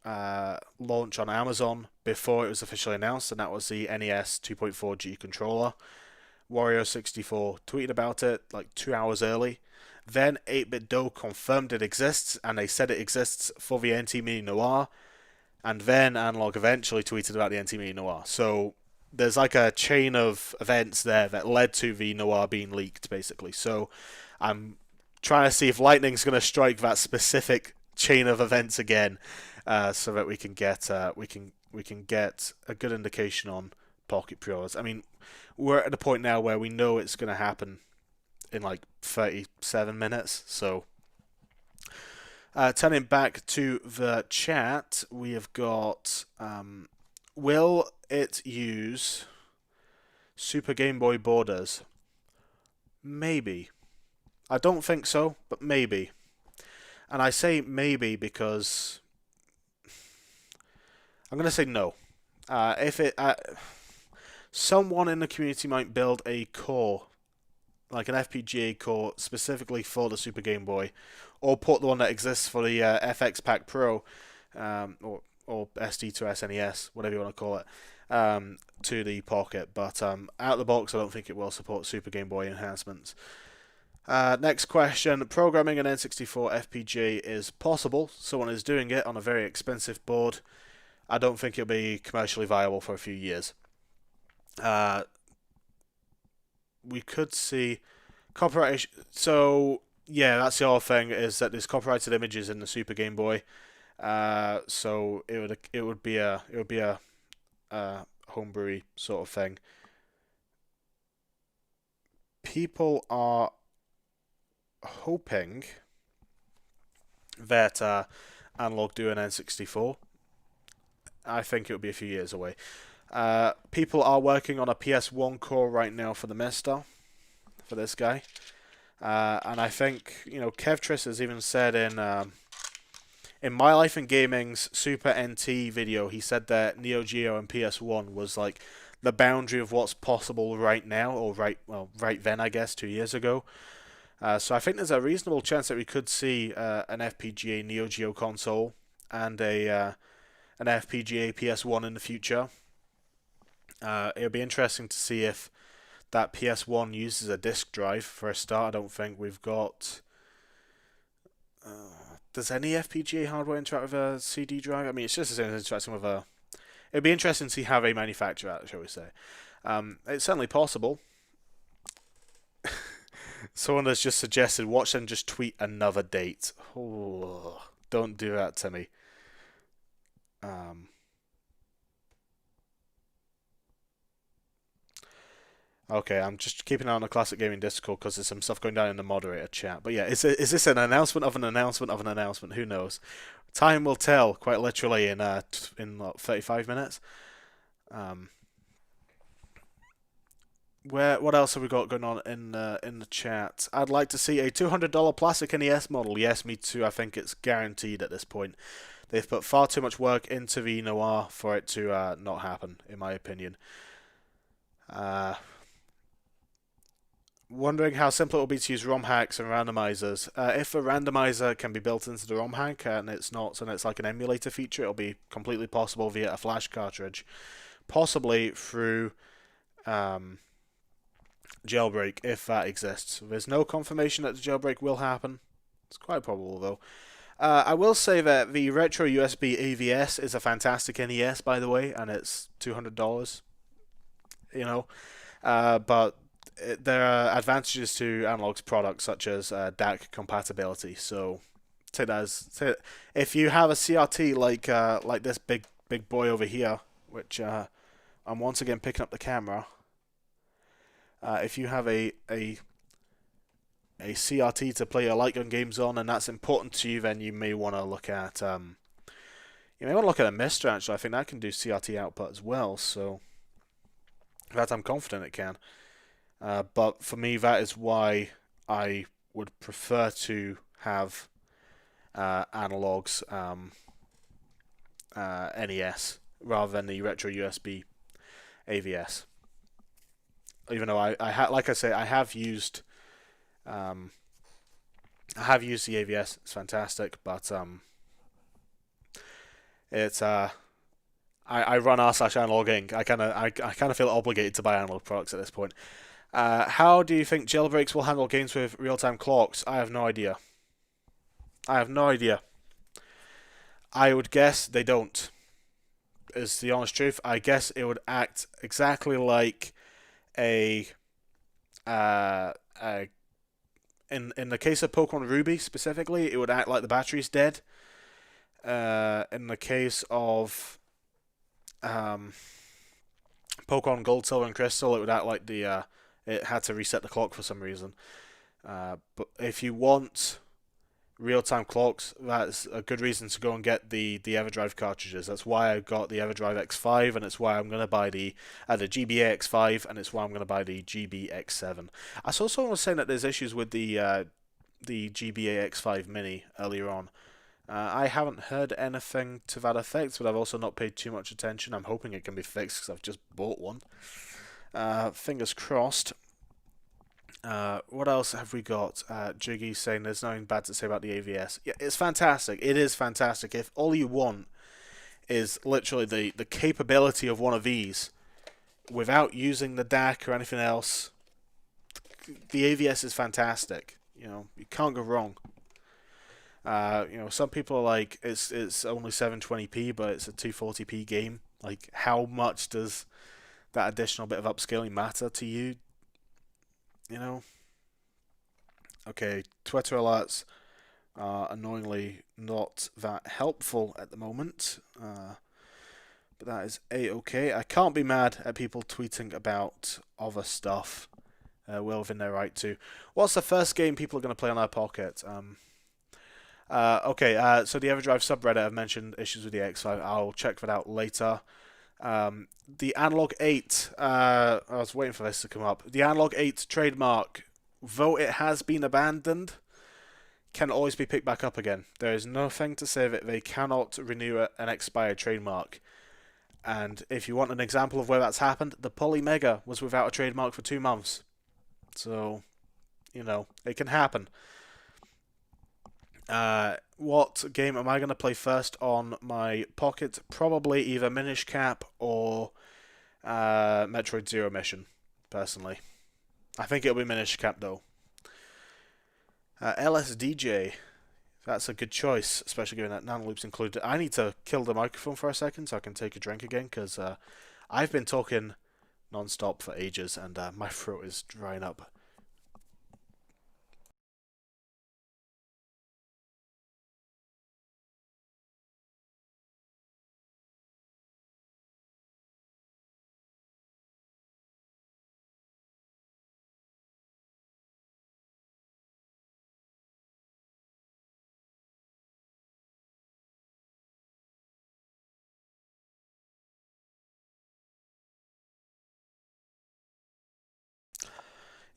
launch on Amazon before it was officially announced, and that was the NES 2.4G controller. Wario64 tweeted about it like 2 hours early. Then 8BitDo confirmed it exists, and they said it exists for the NT Mini Noir. And then Analogue eventually tweeted about the NT Mini Noir. So there's like a chain of events there that led to the Noir being leaked, basically. So I'm trying to see if lightning's going to strike that specific chain of events again, so that we can get a good indication on Pocket pre-orders. I mean, we're at the point now where we know it's going to happen in like 37 minutes. So turning back to the chat, we have got will it use Super Game Boy borders? Maybe. I don't think so, but maybe. And I say maybe because I'm going to say no. If it someone in the community might build a core, like an FPGA core, specifically for the Super Game Boy, or put the one that exists for the FX Pack Pro, or SD2 SNES, whatever you want to call it, to the Pocket. But out of the box, I don't think it will support Super Game Boy enhancements. Next question. Programming an N64 FPGA is possible. Someone is doing it on a very expensive board. I don't think it'll be commercially viable for a few years. Uh, we could see copyright. So yeah, that's the other thing is that there's copyrighted images in the Super Game Boy. So it would be a homebrewy sort of thing. People are hoping that Analog do an N64. I think it will be a few years away. People are working on a PS1 core right now for the Mister, for this guy. And I think, Kev Triss has even said in My Life in Gaming's Super NT video, he said that Neo Geo and PS1 was like the boundary of what's possible right now, or right then, I guess, 2 years ago. So I think there's a reasonable chance that we could see an FPGA Neo Geo console and an FPGA PS1 in the future. It'll be interesting to see if that PS1 uses a disk drive for a start. I don't think we've got. Does any FPGA hardware interact with a CD drive? I mean, it's just the same as interacting with a. It'd be interesting to see how they manufacture that, shall we say. It's certainly possible. Someone has just suggested watch them just tweet another date. Oh, don't do that to me. Okay, I'm just keeping an eye on the Classic Gaming Discord because there's some stuff going down in the moderator chat. But yeah, is this an announcement of an announcement of an announcement? Who knows? Time will tell, quite literally, in 35 minutes. What else have we got going on in the chat? I'd like to see a $200 plastic NES model. Yes, me too. I think it's guaranteed at this point. They've put far too much work into the Noir for it to not happen, in my opinion. Wondering how simple it will be to use ROM hacks and randomizers. If a randomizer can be built into the ROM hack and it's not, and it's like an emulator feature, it'll be completely possible via a flash cartridge, possibly through jailbreak if that exists. There's no confirmation that the jailbreak will happen. It's quite probable though. I will say that the Retro USB AVS is a fantastic NES, by the way, and it's $200. But there are advantages to Analog's products, such as DAC compatibility. So take that as if you have a CRT like this big boy over here, which I'm once again picking up the camera. If you have a CRT to play your light gun games on, and that's important to you, then you may want to look at a Mister. Actually, I think that can do CRT output as well. So that I'm confident it can. But for me, that is why I would prefer to have Analog's NES rather than the Retro USB AVS. Even though like I say, I have used the AVS. It's fantastic, but it's I run r/AnalogueInc. I kind of feel obligated to buy analog products at this point. How do you think jailbreaks will handle games with real-time clocks? I have no idea. I would guess they don't. Is the honest truth. I guess it would act exactly like in the case of Pokemon Ruby specifically, it would act like the battery's dead. In the case of Pokemon Gold, Silver, and Crystal, it would act like it had to reset the clock for some reason. But if you want real-time clocks, that's a good reason to go and get the EverDrive cartridges. That's why I got the EverDrive X5, and it's why I'm going to buy the GBA X5, and it's why I'm going to buy the GB X7. I saw someone was saying that there's issues with the GBA X5 Mini earlier on. I haven't heard anything to that effect, but I've also not paid too much attention. I'm hoping it can be fixed because I've just bought one. Fingers crossed. What else have we got? Jiggy saying there's nothing bad to say about the AVS. Yeah, it's fantastic. It is fantastic. If all you want is literally the capability of one of these without using the DAC or anything else, the AVS is fantastic. You can't go wrong. Some people are like, it's only 720p, but it's a 240p game. Like, how much does that additional bit of upscaling matter to you? You know? Okay, Twitter alerts are annoyingly not that helpful at the moment. But that is a-okay. I can't be mad at people tweeting about other stuff. Well within their right to. What's the first game people are going to play on their Pocket? So the Everdrive subreddit have mentioned issues with the X5. I'll check that out later. The Analogue 8, I was waiting for this to come up. The Analogue 8 trademark, though it has been abandoned, can always be picked back up again. There is nothing to say that they cannot renew an expired trademark. And if you want an example of where that's happened, the Polymega was without a trademark for 2 months. So, it can happen. What game am I going to play first on my Pocket? Probably either Minish Cap or Metroid Zero Mission, personally. I think it'll be Minish Cap, though. LSDJ. That's a good choice, especially given that Nano Loop's included. I need to kill the microphone for a second so I can take a drink again, because I've been talking non-stop for ages, and my throat is drying up.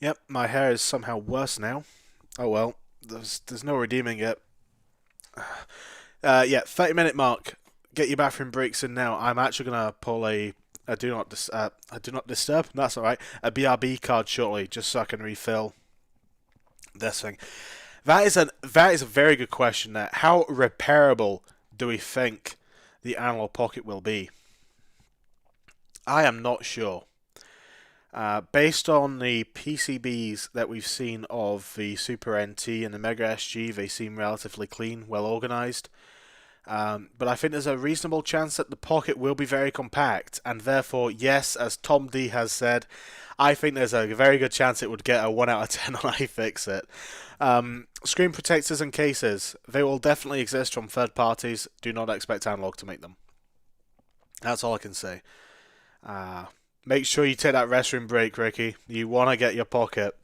Yep, my hair is somehow worse now. Oh well, there's no redeeming it. 30-minute mark. Get your bathroom breaks in now. I'm actually gonna pull a do not disturb. That's all right. A BRB card shortly, just so I can refill this thing. That is a very good question. There, how repairable do we think the Analogue Pocket will be? I am not sure. Based on the PCBs that we've seen of the Super NT and the Mega SG, they seem relatively clean, well organized. But I think there's a reasonable chance that the Pocket will be very compact, and therefore, yes, as Tom D has said, I think there's a very good chance it would get a 1 out of 10 on iFixit. Screen protectors and cases, they will definitely exist from third parties. Do not expect Analogue to make them. That's all I can say. Make sure you take that restroom break, Ricky. You want to get your Pocket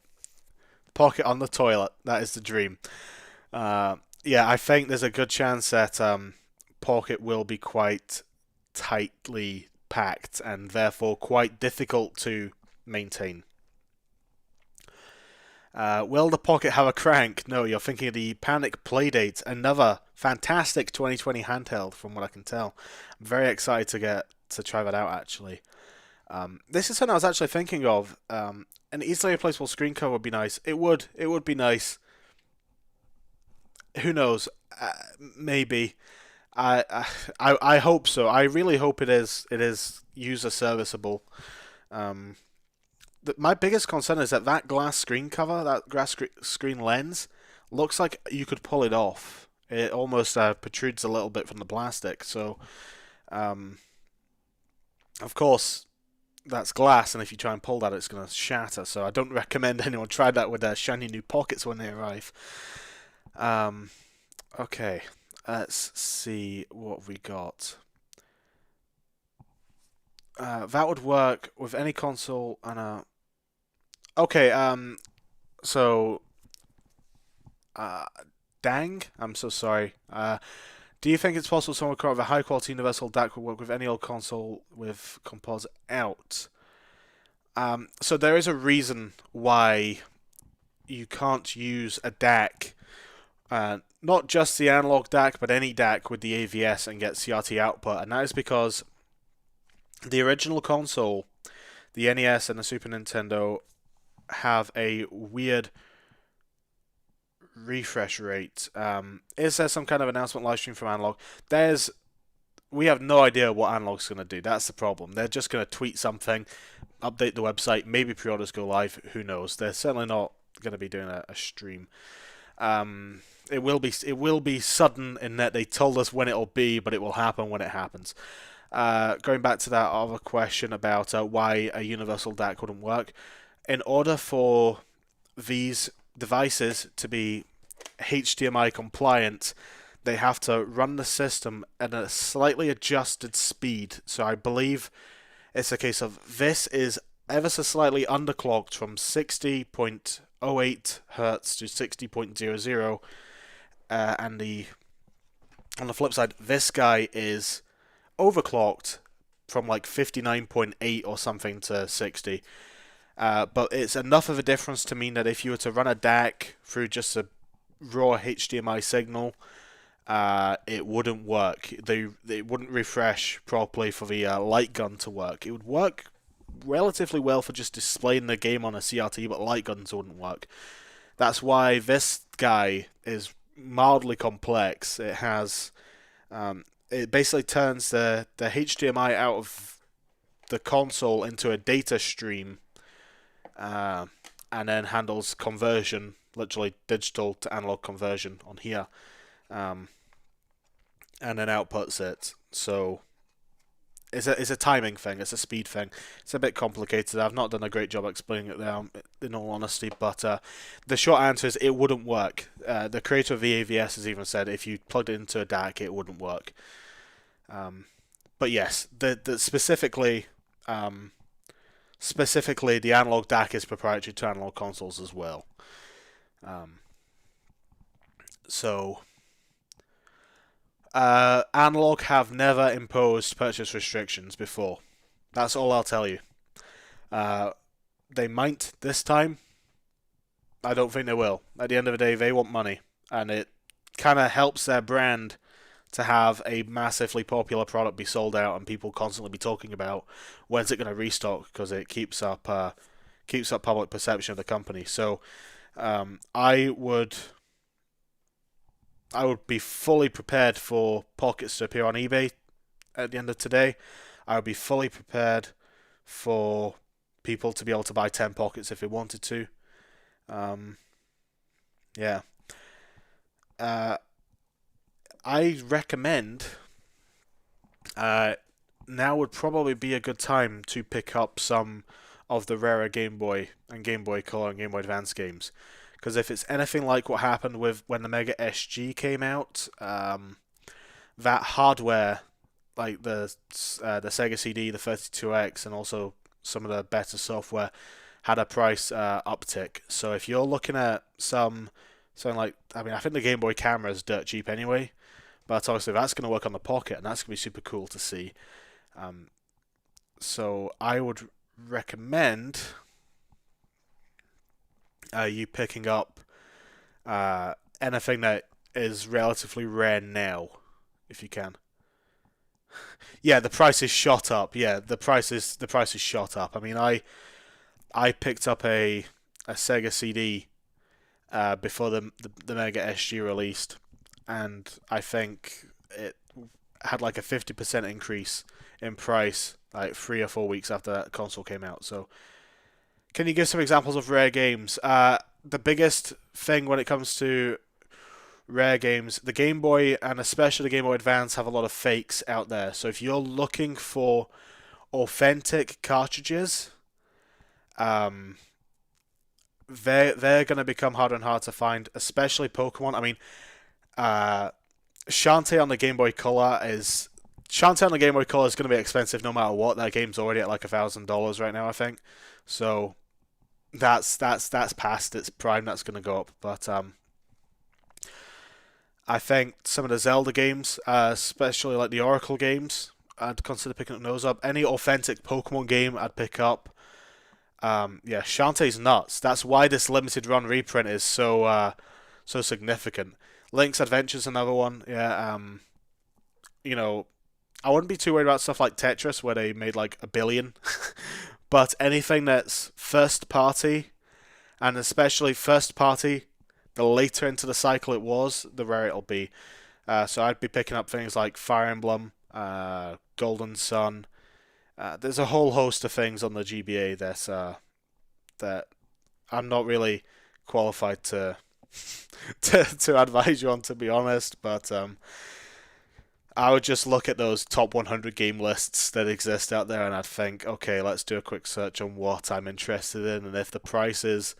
on the toilet. That is the dream. I think there's a good chance that Pocket will be quite tightly packed and therefore quite difficult to maintain. Will the Pocket have a crank? No, you're thinking of the Panic Playdate, another fantastic 2020 handheld from what I can tell. I'm very excited to try that out actually. This is something I was actually thinking of. An easily replaceable screen cover would be nice. It would be nice. Who knows? Maybe. I hope so. I really hope it is user serviceable. My biggest concern is that glass screen cover, that glass screen lens, looks like you could pull it off. It almost protrudes a little bit from the plastic. So, of course, that's glass, and if you try and pull that, it's going to shatter. So I don't recommend anyone try that with their shiny new Pockets when they arrive. Okay, let's see what we got. That would work with any console and a. Okay, so, dang, I'm so sorry. Do you think it's possible someone could have a high quality universal DAC would work with any old console with composite out? So there is a reason why you can't use a DAC, not just the analog DAC, but any DAC with the AVS and get CRT output, and that is because the original console, the NES and the Super Nintendo, have a weird refresh rate. Is there some kind of announcement live stream from Analogue? We have no idea what Analogue's going to do. That's the problem. They're just going to tweet something, update the website, maybe pre-orders go live. Who knows? They're certainly not going to be doing a stream. it will be sudden in that they told us when it'll be, but it will happen when it happens. Going back to that other question about why a universal DAC wouldn't work, in order for these devices to be HDMI compliant, they have to run the system at a slightly adjusted speed. So I believe it's a case of this is ever so slightly underclocked from 60.08 hertz to 60.00, and on the flip side, this guy is overclocked from like 59.8 or something to 60. But it's enough of a difference to mean that if you were to run a DAC through just a raw HDMI signal, it wouldn't work. It wouldn't refresh properly for the light gun to work. It would work relatively well for just displaying the game on a CRT, but light guns wouldn't work. That's why this guy is mildly complex. It has it basically turns the HDMI out of the console into a data stream, and then handles conversion, literally digital to analog conversion on here, and then outputs it. So it's a timing thing, it's a speed thing. It's a bit complicated. I've not done a great job explaining it there, in all honesty, but the short answer is it wouldn't work. The creator of the AVS has even said if you plugged it into a DAC, it wouldn't work. But yes, the specifically the analog DAC is proprietary to analog consoles as well. Analog have never imposed purchase restrictions before. That's all I'll tell you. They might this time. I don't think they will. At the end of the day, they want money, and it kind of helps their brand to have a massively popular product be sold out and people constantly be talking about when's it going to restock, because it keeps up public perception of the company. So I would be fully prepared for Pockets to appear on eBay at the end of today. I would be fully prepared for people to be able to buy 10 Pockets if they wanted to. Yeah. I recommend now would probably be a good time to pick up some of the rarer Game Boy and Game Boy Color and Game Boy Advance games. Because if it's anything like what happened with when the Mega SG came out, that hardware, like the Sega CD, the 32X, and also some of the better software, had a price uptick. So if you're looking at something like, I think the Game Boy camera is dirt cheap anyway, but obviously that's going to work on the Pocket, and that's going to be super cool to see. So I would recommend you picking up anything that is relatively rare now, if you can. Yeah, the price is shot up. Yeah, the price is shot up. I mean, I picked up a Sega CD before the Mega SG released, and I think it had like a 50% increase in price like 3 or 4 weeks after that console came out. So, can you give some examples of rare games? The biggest thing when it comes to rare games, the Game Boy and especially the Game Boy Advance have a lot of fakes out there. So if you're looking for authentic cartridges, they're going to become harder and harder to find, especially Pokemon. I mean, Shantae on the Game Boy Color is going to be expensive no matter what. That game's already at like $1,000 right now, I think. So that's past its prime. That's going to go up. But I think some of the Zelda games, especially like the Oracle games, I'd consider picking up those up. Any authentic Pokemon game, I'd pick up. Yeah, Shantae's nuts. That's why this limited run reprint is so significant. Link's Adventure's another one. Yeah, I wouldn't be too worried about stuff like Tetris, where they made like 1 billion. But anything that's first party, and especially first party, the later into the cycle it was, the rarer it'll be. So I'd be picking up things like Fire Emblem, Golden Sun. There's a whole host of things on the GBA that I'm not really qualified to to advise you on, to be honest. But I would just look at those top 100 game lists that exist out there, and I'd think, okay, let's do a quick search on what I'm interested in, and if the price is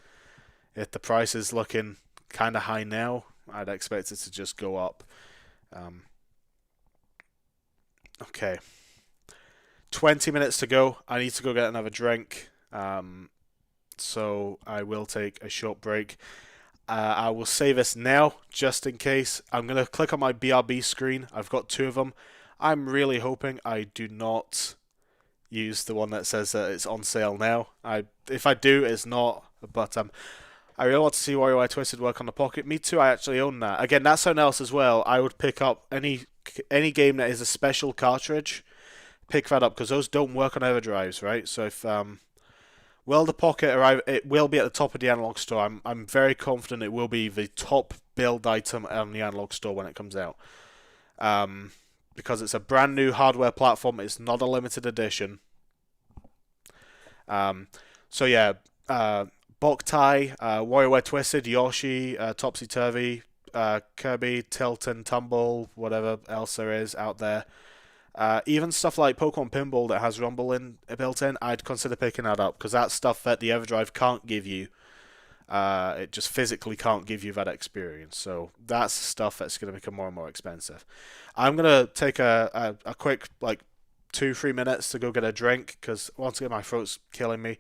looking kind of high now, I'd expect it to just go up. Um, okay, 20 minutes to go. I need to go get another drink. So I will take a short break. I will save this now just in case. I'm going to click on my BRB screen. I've got two of them. I'm really hoping I do not use the one that says that it's on sale now. If I do, it's not. But I really want to see WarioWare Twisted work on the Pocket. Me too. I actually own that. Again, that's something else as well. I would pick up any game that is a special cartridge. Pick that up because those don't work on EverDrives, right? So if will the Pocket arrive? It will be at the top of the Analog Store. I'm very confident it will be the top build item on the Analog Store when it comes out. Because it's a brand new hardware platform. It's not a limited edition. So yeah, Boktai, WarioWare Twisted, Yoshi, Topsy Turvy, Kirby, Tilt and Tumble, whatever else there is out there. Even stuff like Pokemon Pinball that has Rumble built in, I'd consider picking that up because that's stuff that the EverDrive can't give you. It just physically can't give you that experience. So that's stuff that's going to become more and more expensive. I'm going to take a quick, like, 2-3 minutes to go get a drink because once again my throat's killing me.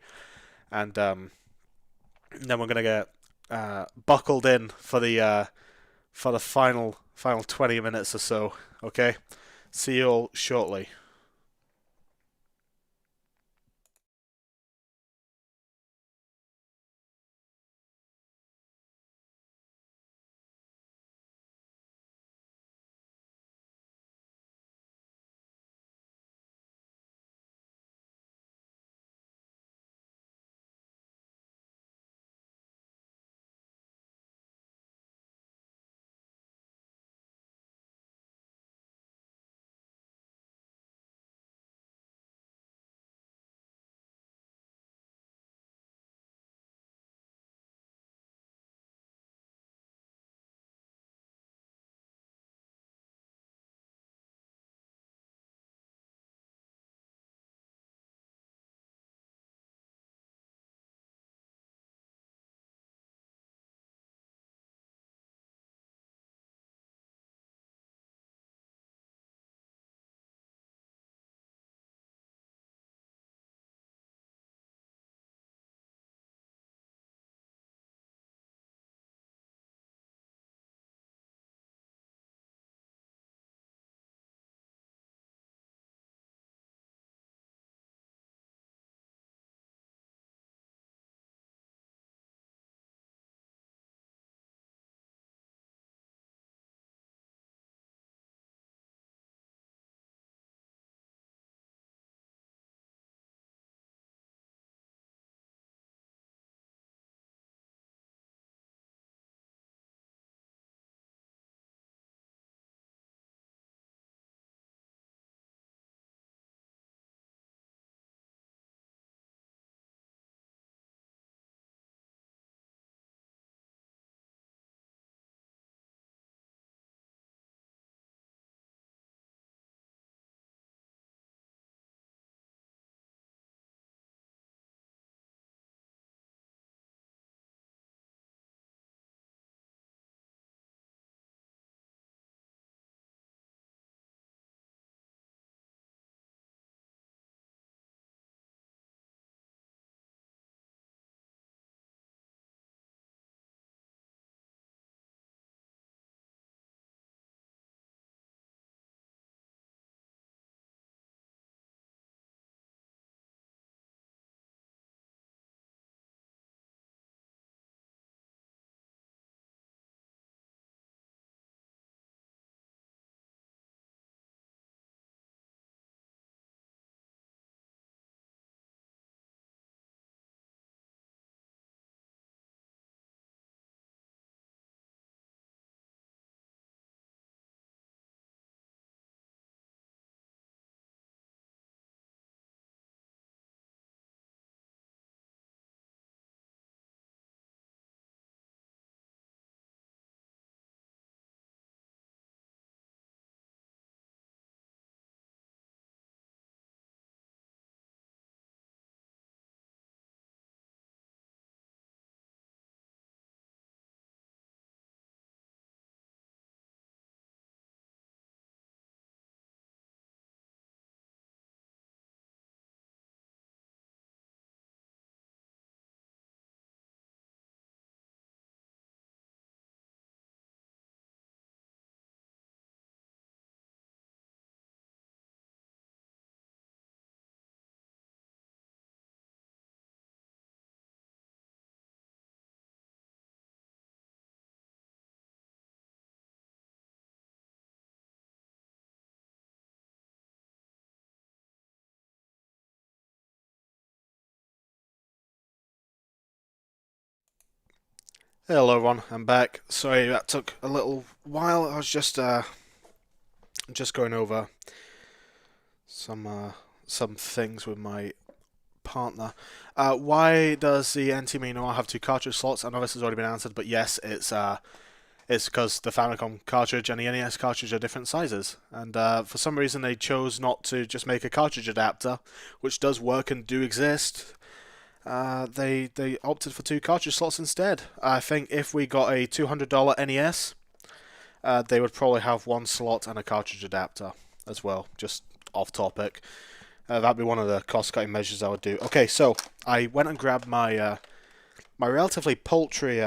And then we're going to get buckled in for the final 20 minutes or so. Okay? See you all shortly. Hello everyone, I'm back. Sorry that took a little while. I was just going over some things with my partner. Why does the NTMe Noir have two cartridge slots? I know this has already been answered, but yes, it's because the Famicom cartridge and the NES cartridge are different sizes, and for some reason they chose not to just make a cartridge adapter, which does work and do exist. They opted for two cartridge slots instead. I think if we got a $200 NES, they would probably have one slot and a cartridge adapter as well. Just off topic. That'd be one of the cost-cutting measures I would do. Okay, so I went and grabbed my my relatively paltry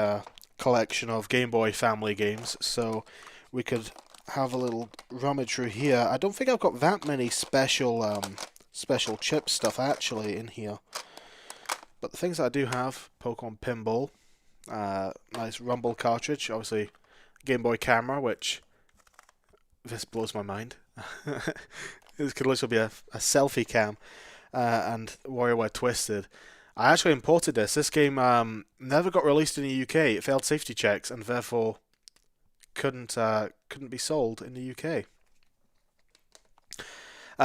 collection of Game Boy family games, so we could have a little rummage through here. I don't think I've got that many special chip stuff actually in here. But the things that I do have, Pokemon Pinball, nice Rumble cartridge, obviously Game Boy camera, which, this blows my mind. This could literally be a selfie cam, and WarioWare Twisted. I actually imported this. This game never got released in the UK. It failed safety checks and therefore couldn't be sold in the UK.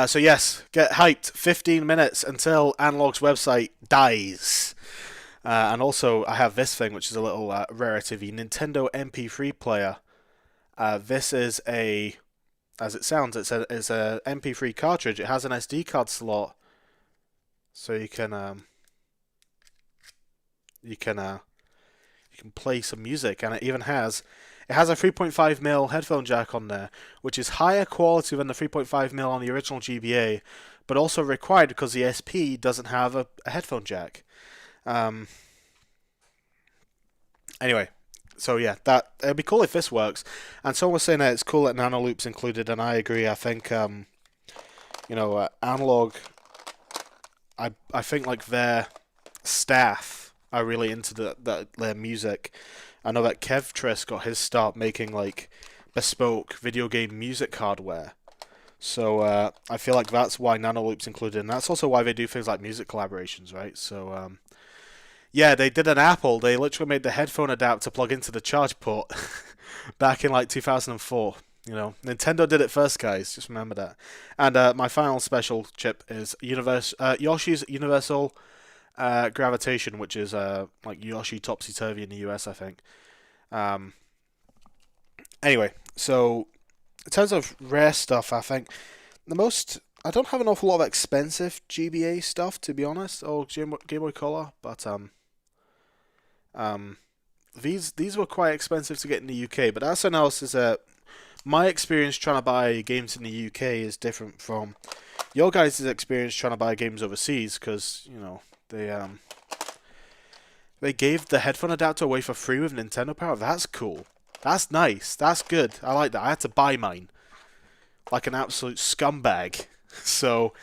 So yes, get hyped. 15 minutes until Analogue's website dies. And also, I have this thing, which is a little rarity, the Nintendo MP3 player. This is as it sounds, it's a MP3 cartridge. It has an SD card slot, so you can play some music, and it even has a 3.5mm headphone jack on there, which is higher quality than the 3.5mm on the original GBA, but also required because the SP doesn't have a headphone jack. Anyway, so yeah, it'd be cool if this works. And someone was saying that it's cool that nano loops included, and I agree. I think Analogue. I think like their staff are really into their music. I know that Kev Triss got his start making like bespoke video game music hardware. So I feel like that's why Nano Loop's included, and that's also why they do things like music collaborations, right? So yeah, they did an Apple. They literally made the headphone adapter plug into the charge port back in like 2004. Nintendo did it first, guys. Just remember that. And my final special chip is Yoshi's Universal Gravitation, which is like Yoshi Topsy Turvy in the US, I think. Anyway, so in terms of rare stuff, I think I don't have an awful lot of expensive GBA stuff, to be honest, or Game Boy Color, but these were quite expensive to get in the UK. But that's something else. Is my experience trying to buy games in the UK is different from your guys' experience trying to buy games overseas, because they gave the headphone adapter away for free with Nintendo Power. That's cool. That's nice. That's good. I like that. I had to buy mine like an absolute scumbag. So,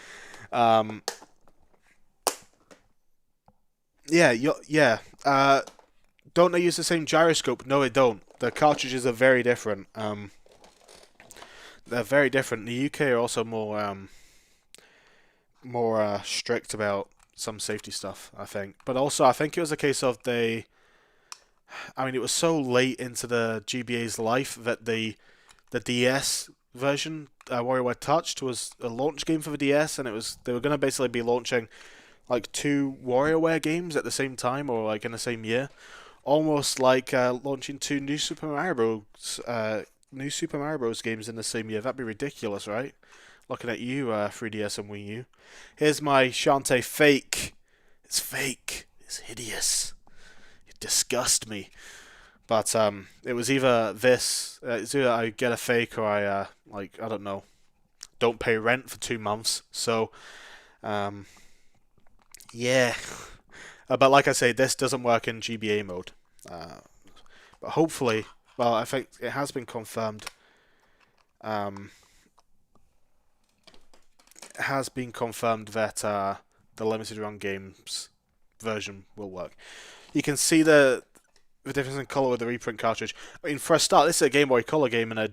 yeah. Don't they use the same gyroscope? No, they don't. The cartridges are very different. They're very different. The UK are also more strict about some safety stuff, I think. But also, I think it was a case of it was so late into the GBA's life that the DS version, WarioWare Touched, was a launch game for the DS, and they were going to basically be launching like two WarioWare games at the same time, or like in the same year, almost like launching two New Super Mario Bros. Games in the same year. That'd be ridiculous, right? Looking at you, 3DS and Wii U. Here's my Shantae fake. It's fake. It's hideous. You disgust me. But it was either this. It's either I get a fake or I don't know, don't pay rent for 2 months. So, yeah. But like I say, this doesn't work in GBA mode. But hopefully, well, I think it has been confirmed. It has been confirmed that the limited run games version will work. You can see the difference in color with the reprint cartridge. I mean, for a start, this is a Game Boy Color game in a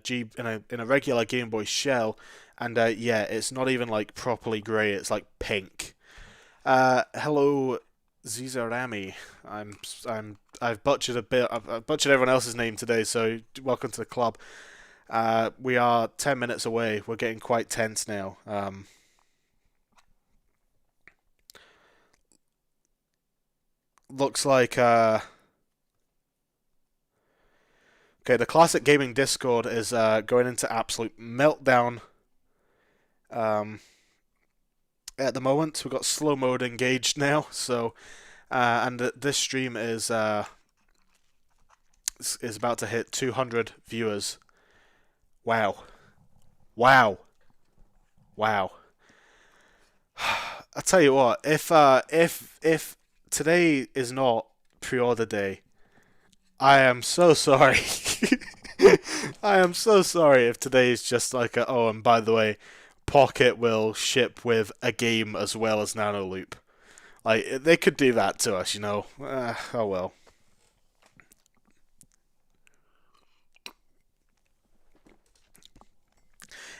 regular Game Boy shell, and yeah, it's not even like properly grey. It's like pink. Hello, Zizarami. I've butchered a bit. I've butchered everyone else's name today, so welcome to the club. We are 10 minutes away. We're getting quite tense now. Looks like okay. The classic gaming Discord is going into absolute meltdown. Um, at the moment, we've got slow mode engaged now. So, and this stream is about to hit 200 viewers. Wow, wow, wow. I tell you what, if today is not pre-order day, I am so sorry. I am so sorry if today is just like a, oh, and by the way, Pocket will ship with a game as well as Nano Loop. Like they could do that to us, you know. Oh well.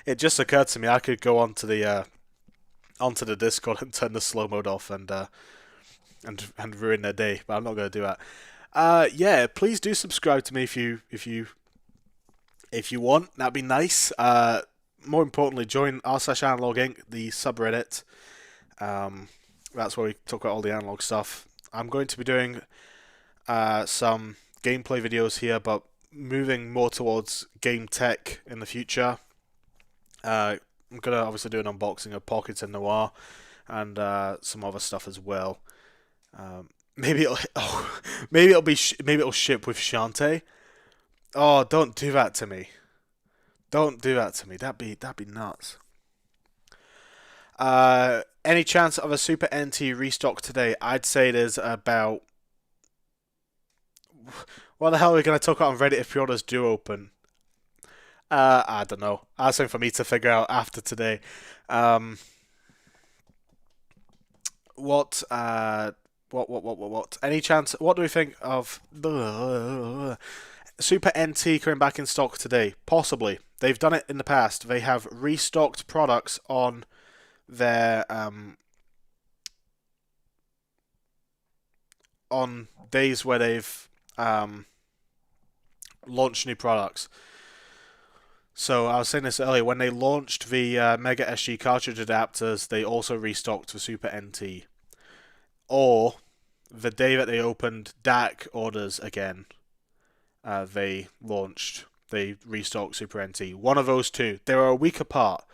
It just occurred to me I could go onto the Discord and turn the slow mode off and ruin their day, but I'm not going to do that. Yeah, please do subscribe to me if you want. That'd be nice. More importantly, join r/AnalogueInc, the subreddit. That's where we talk about all the analog stuff. I'm going to be doing some gameplay videos here, but moving more towards game tech in the future. I'm gonna obviously do an unboxing of Pocket and Noir and some other stuff as well. Maybe it'll maybe it'll ship with Shantae. Oh, don't do that to me. Don't do that to me. That'd be nuts. Any chance of a Super NT restock today? I'd say there's about. What the hell are we gonna talk about on Reddit if pre-orders do open? I don't know. That's something for me to figure out after today. Um, what? What? Any chance? What do we think of Super NT coming back in stock today? Possibly. They've done it in the past. They have restocked products on their on days where they've launched new products. So I was saying this earlier, when they launched the Mega SG cartridge adapters, they also restocked the Super NT. Or the day that they opened DAC orders again, they restocked Super NT. One of those two. They were a week apart.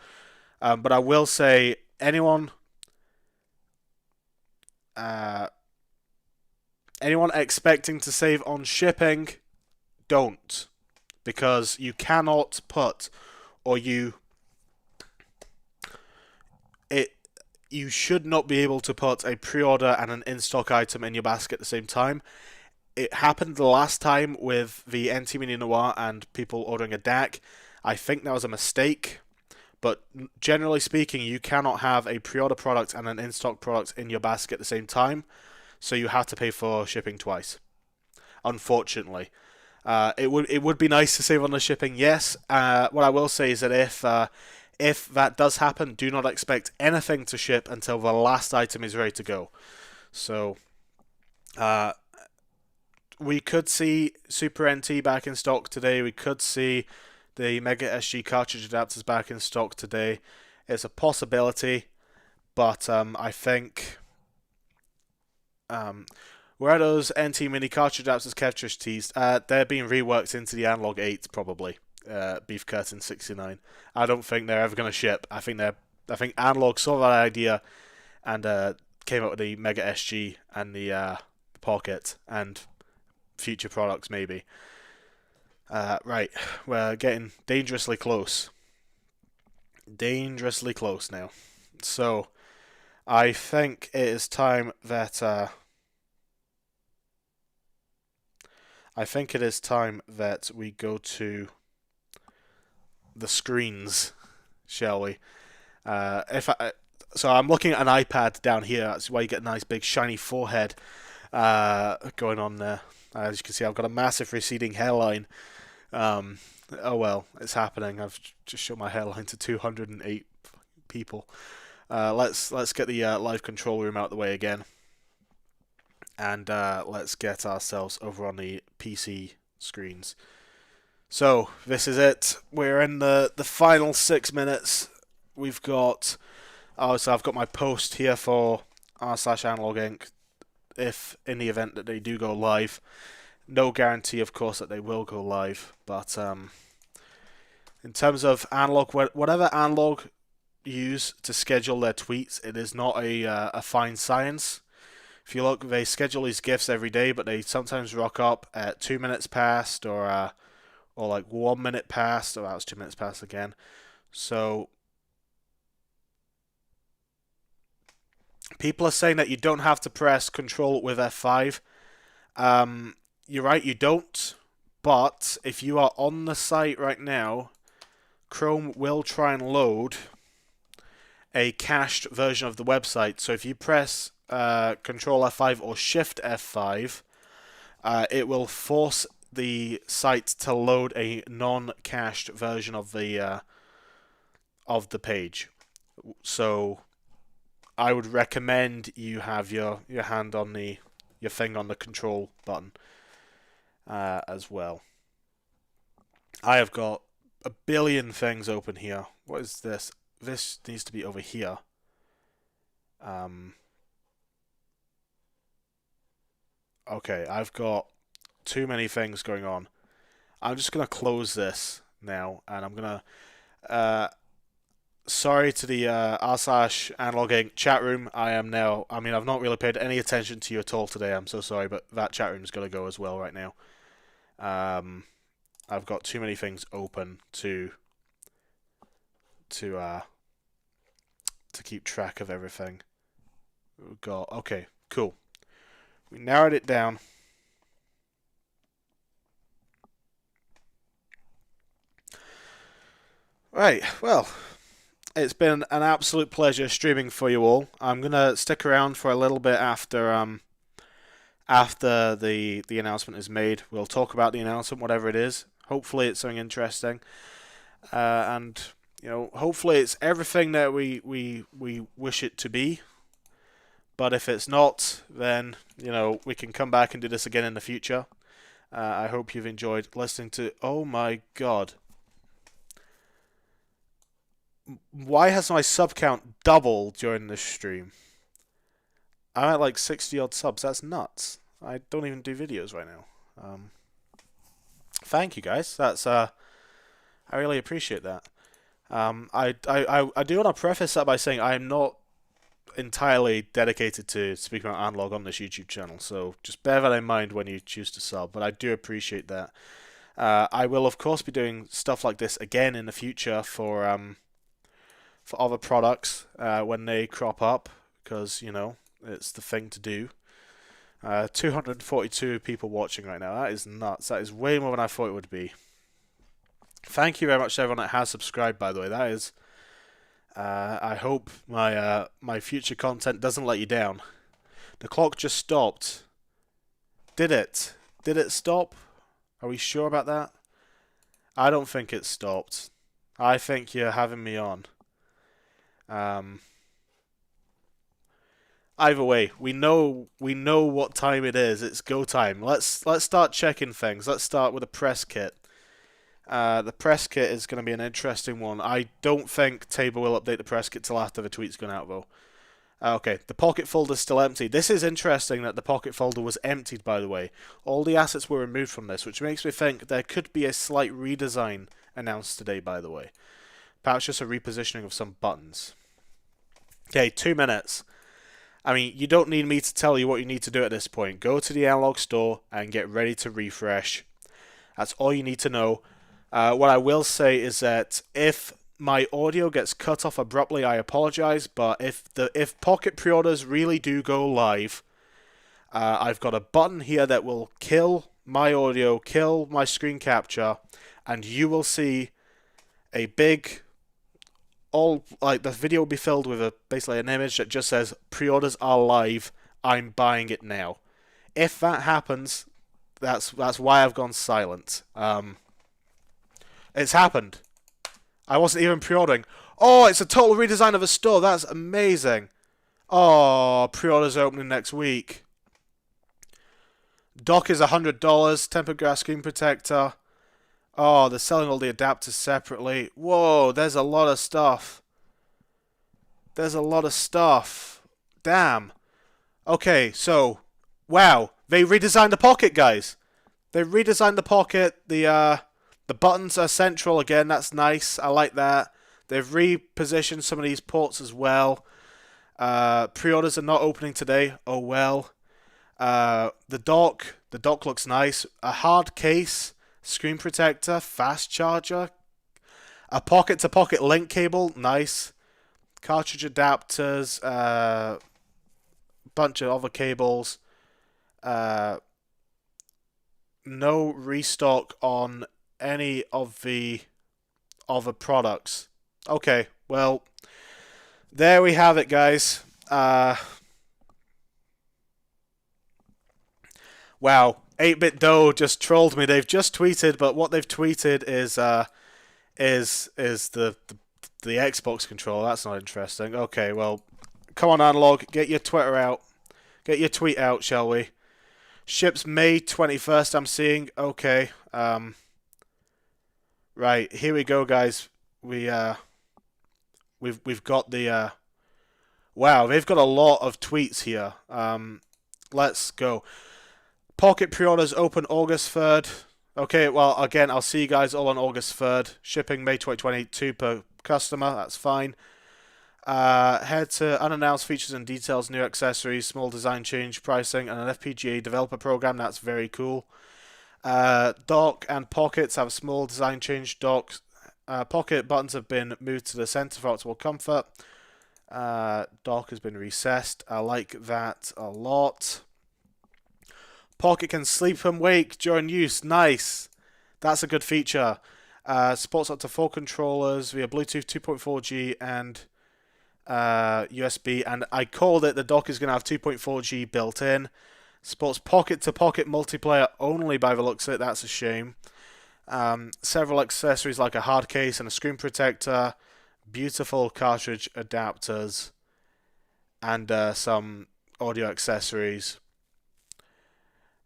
But I will say, anyone expecting to save on shipping, don't. Because you cannot put, or you should not be able to put a pre-order and an in-stock item in your basket at the same time. It happened the last time with the NT Mini Noir and people ordering a DAC. I think that was a mistake, but generally speaking, you cannot have a pre-order product and an in-stock product in your basket at the same time, so you have to pay for shipping twice, unfortunately. It would be nice to save on the shipping, yes. What I will say is that if that does happen, do not expect anything to ship until the last item is ready to go. So, we could see Super NT back in stock today. We could see the Mega SG cartridge adapters back in stock today. It's a possibility, but I think. Where are those NT Mini cartridge adapters Kev just teased? They're being reworked into the Analogue 8 probably. Beef Curtain 69. I don't think they're ever going to ship. I think Analogue saw that idea and came up with the Mega SG and the Pocket and future products maybe. Right, we're getting dangerously close. Dangerously close now. So, I think it is time that. I think it is time that we go to the screens, shall we? So I'm looking at an iPad down here. That's why you get a nice big shiny forehead going on there. As you can see, I've got a massive receding hairline. Oh well, it's happening. I've just shown my hairline to 208 people. Let's get the live control room out of the way again. and let's get ourselves over on the PC screens. So this is it. We're in the final 6 minutes. We've got so I've got my post here for r/AnalogueInc. If in the event that they do go live, no guarantee, of course, that they will go live. But in terms of Analog, whatever Analog use to schedule their tweets, it is not a fine science. If you look, they schedule these GIFs every day, but they sometimes rock up at 2 minutes past or like 1 minute past. Oh, that was 2 minutes past again. So people are saying that you don't have to press Control with F5. You're right, you don't. But if you are on the site right now, Chrome will try and load a cached version of the website. So if you press Control F5 or Shift F5, it will force the site to load a non-cached version of the page. So I would recommend you have your hand on your finger on the control button as well. I have got a billion things open here. What is this? This needs to be over here. Okay, I've got too many things going on. I'm just going to close this now, and I'm going to... sorry to the r/AnalogueInc chat room. I've not really paid any attention to you at all today. I'm so sorry, but that chat room's got to go as well right now. I've got too many things open to keep track of everything. We've got... Okay, cool. We narrowed it down. Right, well, it's been an absolute pleasure streaming for you all. I'm gonna stick around for a little bit after the announcement is made. We'll talk about the announcement, whatever it is. Hopefully, it's something interesting, and hopefully, it's everything that we wish it to be. But if it's not, then we can come back and do this again in the future. I hope you've enjoyed listening to. Oh my God. Why has my sub count doubled during this stream? I'm at like 60 odd subs. That's nuts. I don't even do videos right now. Thank you guys. That's I really appreciate that. I do want to preface that by saying I am not entirely dedicated to speaking about analog on this YouTube channel, so just bear that in mind when you choose to sub. But I do appreciate that. I will of course be doing stuff like this again in the future for other products when they crop up, because it's the thing to do. 242 people watching right now. That is nuts. That is way more than I thought it would be. Thank you very much to everyone that has subscribed, by the way. That is... I hope my future content doesn't let you down. The clock just stopped. Did it? Did it stop? Are we sure about that? I don't think it stopped. I think you're having me on. Either way, we know what time it is. It's go time. Let's start checking things. Let's start with a press kit. The press kit is going to be an interesting one. I don't think Tabor will update the press kit till after the tweet's gone out, though. Okay, the Pocket folder is still empty. This is interesting that the Pocket folder was emptied, by the way. All the assets were removed from this, which makes me think there could be a slight redesign announced today, by the way. Perhaps just a repositioning of some buttons. Okay, 2 minutes. I mean, you don't need me to tell you what you need to do at this point. Go to the Analog store and get ready to refresh. That's all you need to know. What I will say is that if my audio gets cut off abruptly, I apologize. But if Pocket pre-orders really do go live, I've got a button here that will kill my audio, kill my screen capture, and you will see a big, the video will be filled with basically an image that just says pre-orders are live. I'm buying it now. If that happens, that's why I've gone silent. It's happened. I wasn't even pre-ordering. Oh, it's a total redesign of a store. That's amazing. Oh, pre-orders opening next week. Dock is $100. Tempered glass screen protector. Oh, they're selling all the adapters separately. Whoa, there's a lot of stuff. There's a lot of stuff. Damn. Okay, so, wow, they redesigned the Pocket, guys. They redesigned the Pocket. The buttons are central again. That's nice. I like that. They've repositioned some of these ports as well. Pre-orders are not opening today. Oh well. The dock looks nice. A hard case, screen protector, fast charger, a pocket-to-pocket link cable, nice. Cartridge adapters, bunch of other cables. No restock on any of the other products. Okay, well, there we have it, guys. Wow, 8-Bit Doe just trolled me. They've just tweeted, but what they've tweeted is the Xbox controller. That's not interesting. Okay, well, come on, Analog, get your Twitter out. Get your tweet out, shall we? Ships May 21st, I'm seeing. Okay. Right, here we go, guys. We've got the wow, they've got a lot of tweets here. Let's go. Pocket pre-orders open August 3rd. Okay, well, again, I'll see you guys all on August 3rd. Shipping May 2022 per customer. That's fine. Head to unannounced features and details, new accessories, small design change, pricing, and an FPGA developer program. That's very cool. Dock and pockets have a small design change. Dock pocket buttons have been moved to the center for optimal comfort. Dock has been recessed. I like that a lot. Pocket can sleep and wake during use. Nice. That's a good feature. Supports up to 4 controllers via Bluetooth 2.4G and USB. And I called it. The dock is going to have 2.4G built in. Supports pocket-to-pocket multiplayer only by the looks of it. That's a shame. Several accessories like a hard case and a screen protector. Beautiful cartridge adapters. And some audio accessories.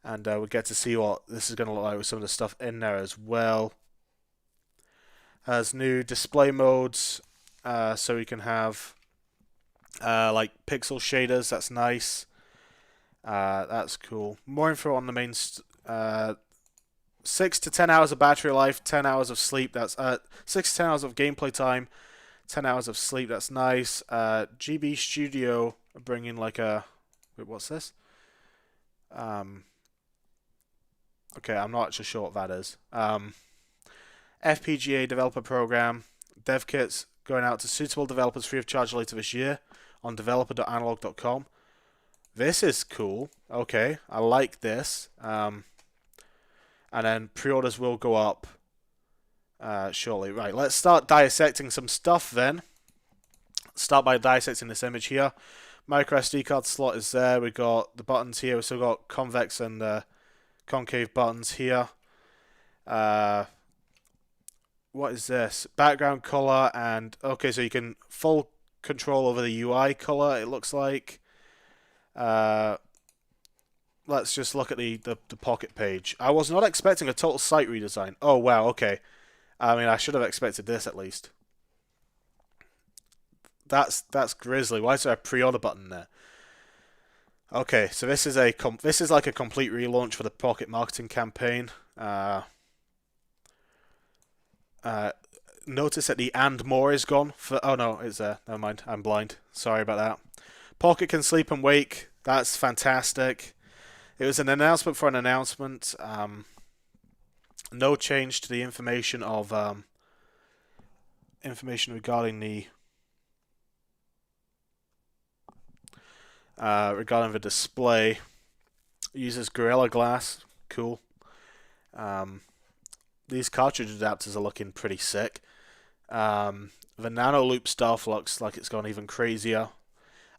And we get to see what this is going to look like with some of the stuff in there as well. Has new display modes, so we can have like pixel shaders. That's nice. That's cool. More info on the main. 6 to 10 hours of battery life, 10 hours of sleep. That's 6 to 10 hours of gameplay time, 10 hours of sleep. That's nice. GB Studio bringing like a. Wait, what's this? Okay, I'm not actually sure what that is. FPGA developer program. Dev kits going out to suitable developers free of charge later this year on developer.analogue.com. This is cool. Okay, I like this. And then pre-orders will go up shortly. Right, let's start dissecting some stuff then. Start by dissecting this image here. Micro SD card slot is there. We got the buttons here. We still got convex and concave buttons here. What is this? Background color and okay, so you can full control over the UI color. It looks like. Let's just look at the Pocket page. I was not expecting a total site redesign. Oh wow, okay. I mean, I should have expected this at least. That's grisly. Why is there a pre-order button there? Okay, so this is like a complete relaunch for the Pocket marketing campaign. Notice that the "and more" is gone. Oh no, it's there. Never mind. I'm blind. Sorry about that. Pocket can sleep and wake. That's fantastic. It was an announcement for an announcement. No change to the information of information regarding the display. It uses Gorilla Glass. Cool. These cartridge adapters are looking pretty sick. The nano loop stuff looks like it's gone even crazier.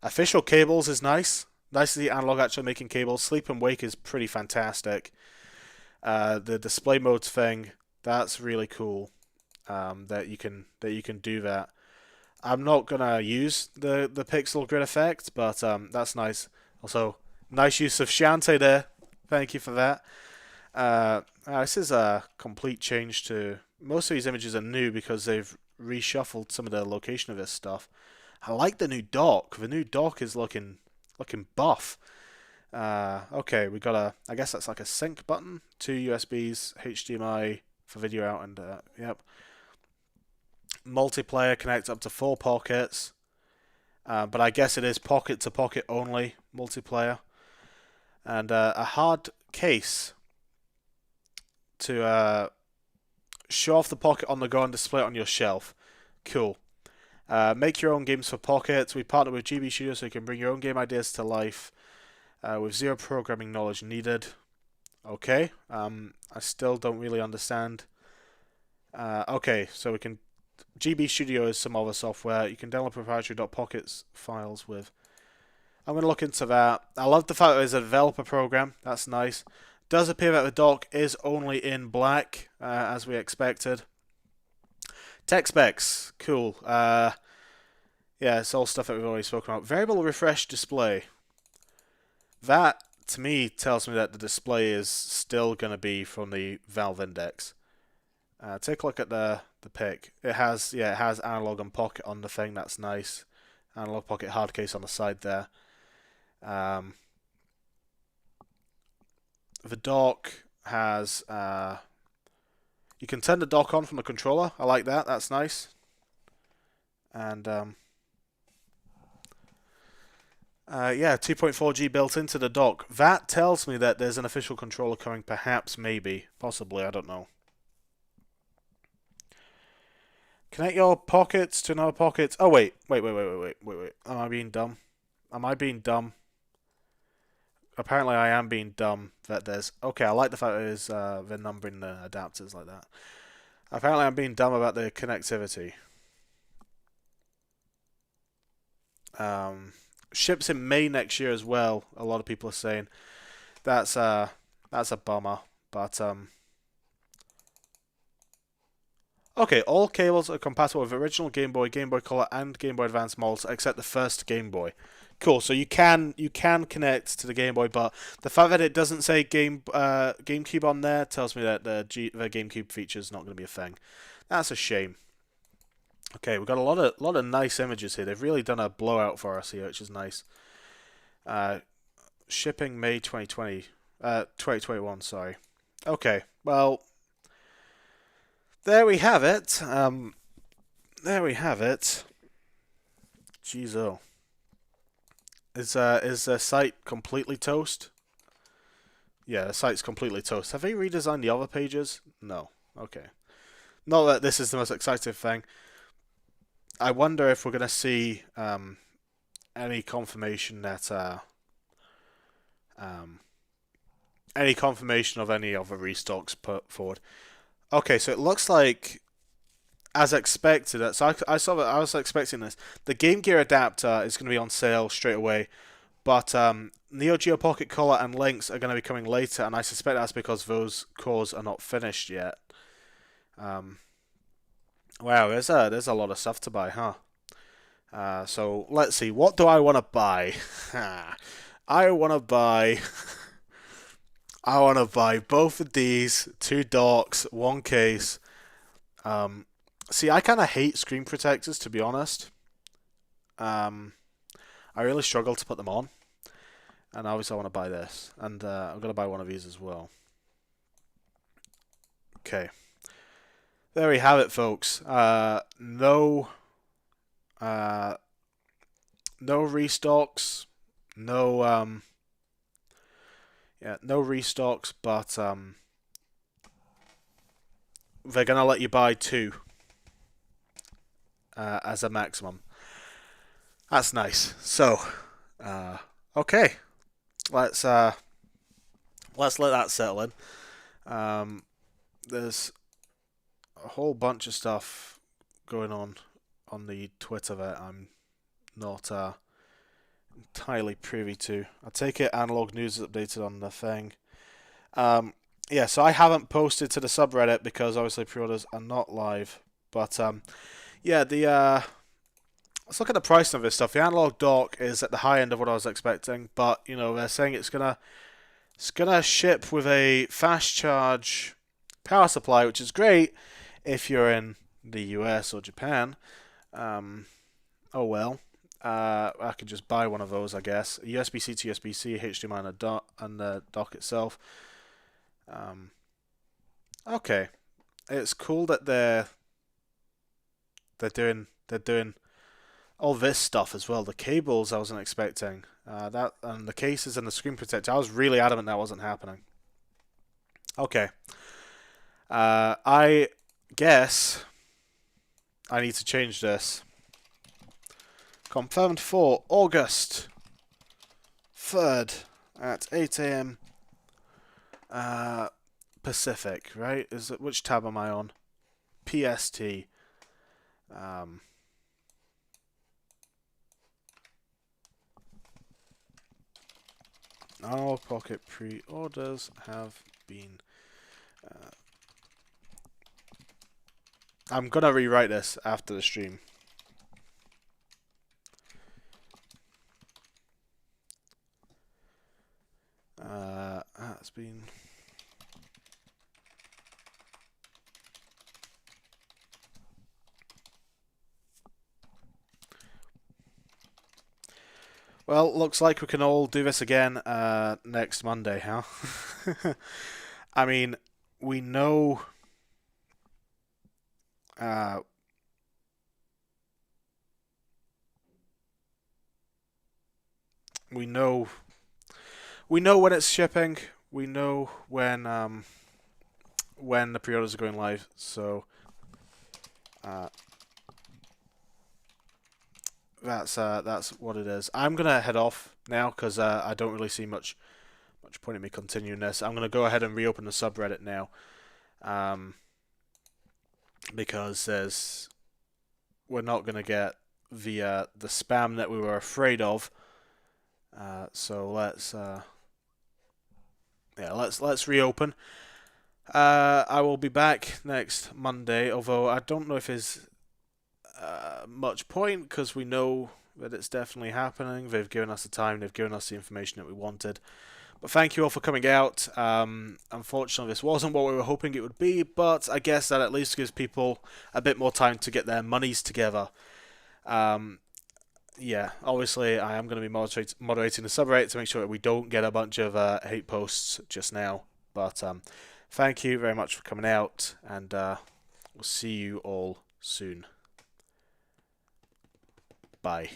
Official cables is nice. Nice to see Analog actually making cables. Sleep and wake is pretty fantastic. The display modes thing, that's really cool. That you can do that. I'm not gonna use the pixel grid effect, but that's nice. Also, nice use of Shantae there. Thank you for that. This is a complete change to... Most of these images are new because they've reshuffled some of the location of this stuff. I like the new dock. The new dock is looking buff. Okay, we got a... I guess that's like a sync button. 2 USBs, HDMI for video out, and yep. Multiplayer connects up to 4 pockets. But I guess it is pocket to pocket only multiplayer. And a hard case to show off the pocket on the go and display it on your shelf. Cool. Make your own games for pockets. We partner with GB Studio so you can bring your own game ideas to life with zero programming knowledge needed. Okay. I still don't really understand. Okay, so we can... GB Studio is some other software. You can download proprietary .pockets files with. I'm going to look into that. I love the fact that it's a developer program. That's nice. Does appear that the dock is only in black, as we expected. Tech specs. Cool. Yeah, it's all stuff that we've already spoken about. Variable refresh display. That, to me, tells me that the display is still going to be from the Valve Index. Take a look at the pic. It has Analogue and Pocket on the thing. That's nice. Analogue Pocket hard case on the side there. The dock has... you can turn the dock on from the controller. I like that. That's nice. And yeah, 2.4G built into the dock. That tells me that there's an official controller coming. Perhaps, maybe, possibly. I don't know. Connect your pockets to another pocket. Oh, wait. Am I being dumb? Am I being dumb? Apparently I am being dumb that there's... Okay, I like the fact that there's the numbering the adapters like that. Apparently I'm being dumb about the connectivity. Ships in May next year as well, a lot of people are saying. That's a bummer, but... Okay, all cables are compatible with original Game Boy, Game Boy Color, and Game Boy Advance models, except the first Game Boy. Cool. So you can connect to the Game Boy, but the fact that it doesn't say GameCube on there tells me that the GameCube feature is not going to be a thing. That's a shame. Okay, we've got a lot of nice images here. They've really done a blowout for us here, which is nice. Shipping May 2021. Sorry. Okay. Well. There we have it. There we have it. Jeez, oh. Is the site completely toast? Yeah, the site's completely toast. Have they redesigned the other pages? No. Okay. Not that this is the most exciting thing. I wonder if we're going to see any confirmation that any confirmation of any other restocks put forward. Okay, so it looks like, as expected, so I was expecting this. The Game Gear adapter is going to be on sale straight away, but Neo Geo Pocket Color and Links are going to be coming later, and I suspect that's because those cores are not finished yet. Wow, there's a lot of stuff to buy, huh? So let's see. What do I want to buy? I want to buy. I want to buy both of these, 2 docks, 1 case. See, I kind of hate screen protectors, to be honest. I really struggle to put them on. And obviously I want to buy this. And I'm going to buy one of these as well. Okay. There we have it, folks. No restocks. No restocks, but they're gonna let you buy 2 as a maximum. That's nice. So, okay, let's let that settle in. There's a whole bunch of stuff going on the Twitter that I'm not entirely privy to. I take it Analog News is updated on the thing. Yeah, so I haven't posted to the subreddit because obviously pre-orders are not live. But yeah, let's look at the price of this stuff. The Analog dock is at the high end of what I was expecting, but you know they're saying it's gonna It's gonna ship with a fast charge power supply, which is great if you're in the US or Japan. Oh well. I could just buy one of those, I guess. USB-C to USB-C, HDMI and the dock itself. Okay, it's cool that they're doing all this stuff as well. The cables I wasn't expecting. That and the cases and the screen protector. I was really adamant that wasn't happening. Okay. I guess I need to change this. Confirmed for August 3rd at 8 AM Pacific, right? Which tab am I on? PST. Analogue Pocket pre-orders have been... I'm gonna rewrite this after the stream. That's been... Well, looks like we can all do this again next Monday, huh? I mean, we know... we know when it's shipping. We know when the pre-orders are going live. So that's what it is. I'm gonna head off now because I don't really see much point in me continuing this. I'm gonna go ahead and reopen the subreddit now, because we're not gonna get the spam that we were afraid of. So let's reopen. I will be back next Monday, although I don't know if there's much point because we know that it's definitely happening. They've given us the time, they've given us the information that we wanted. But thank you all for coming out. Unfortunately, this wasn't what we were hoping it would be, but I guess that at least gives people a bit more time to get their monies together. Yeah, obviously I am going to be moderating the subreddit to make sure that we don't get a bunch of hate posts just now. But thank you very much for coming out, and we'll see you all soon. Bye.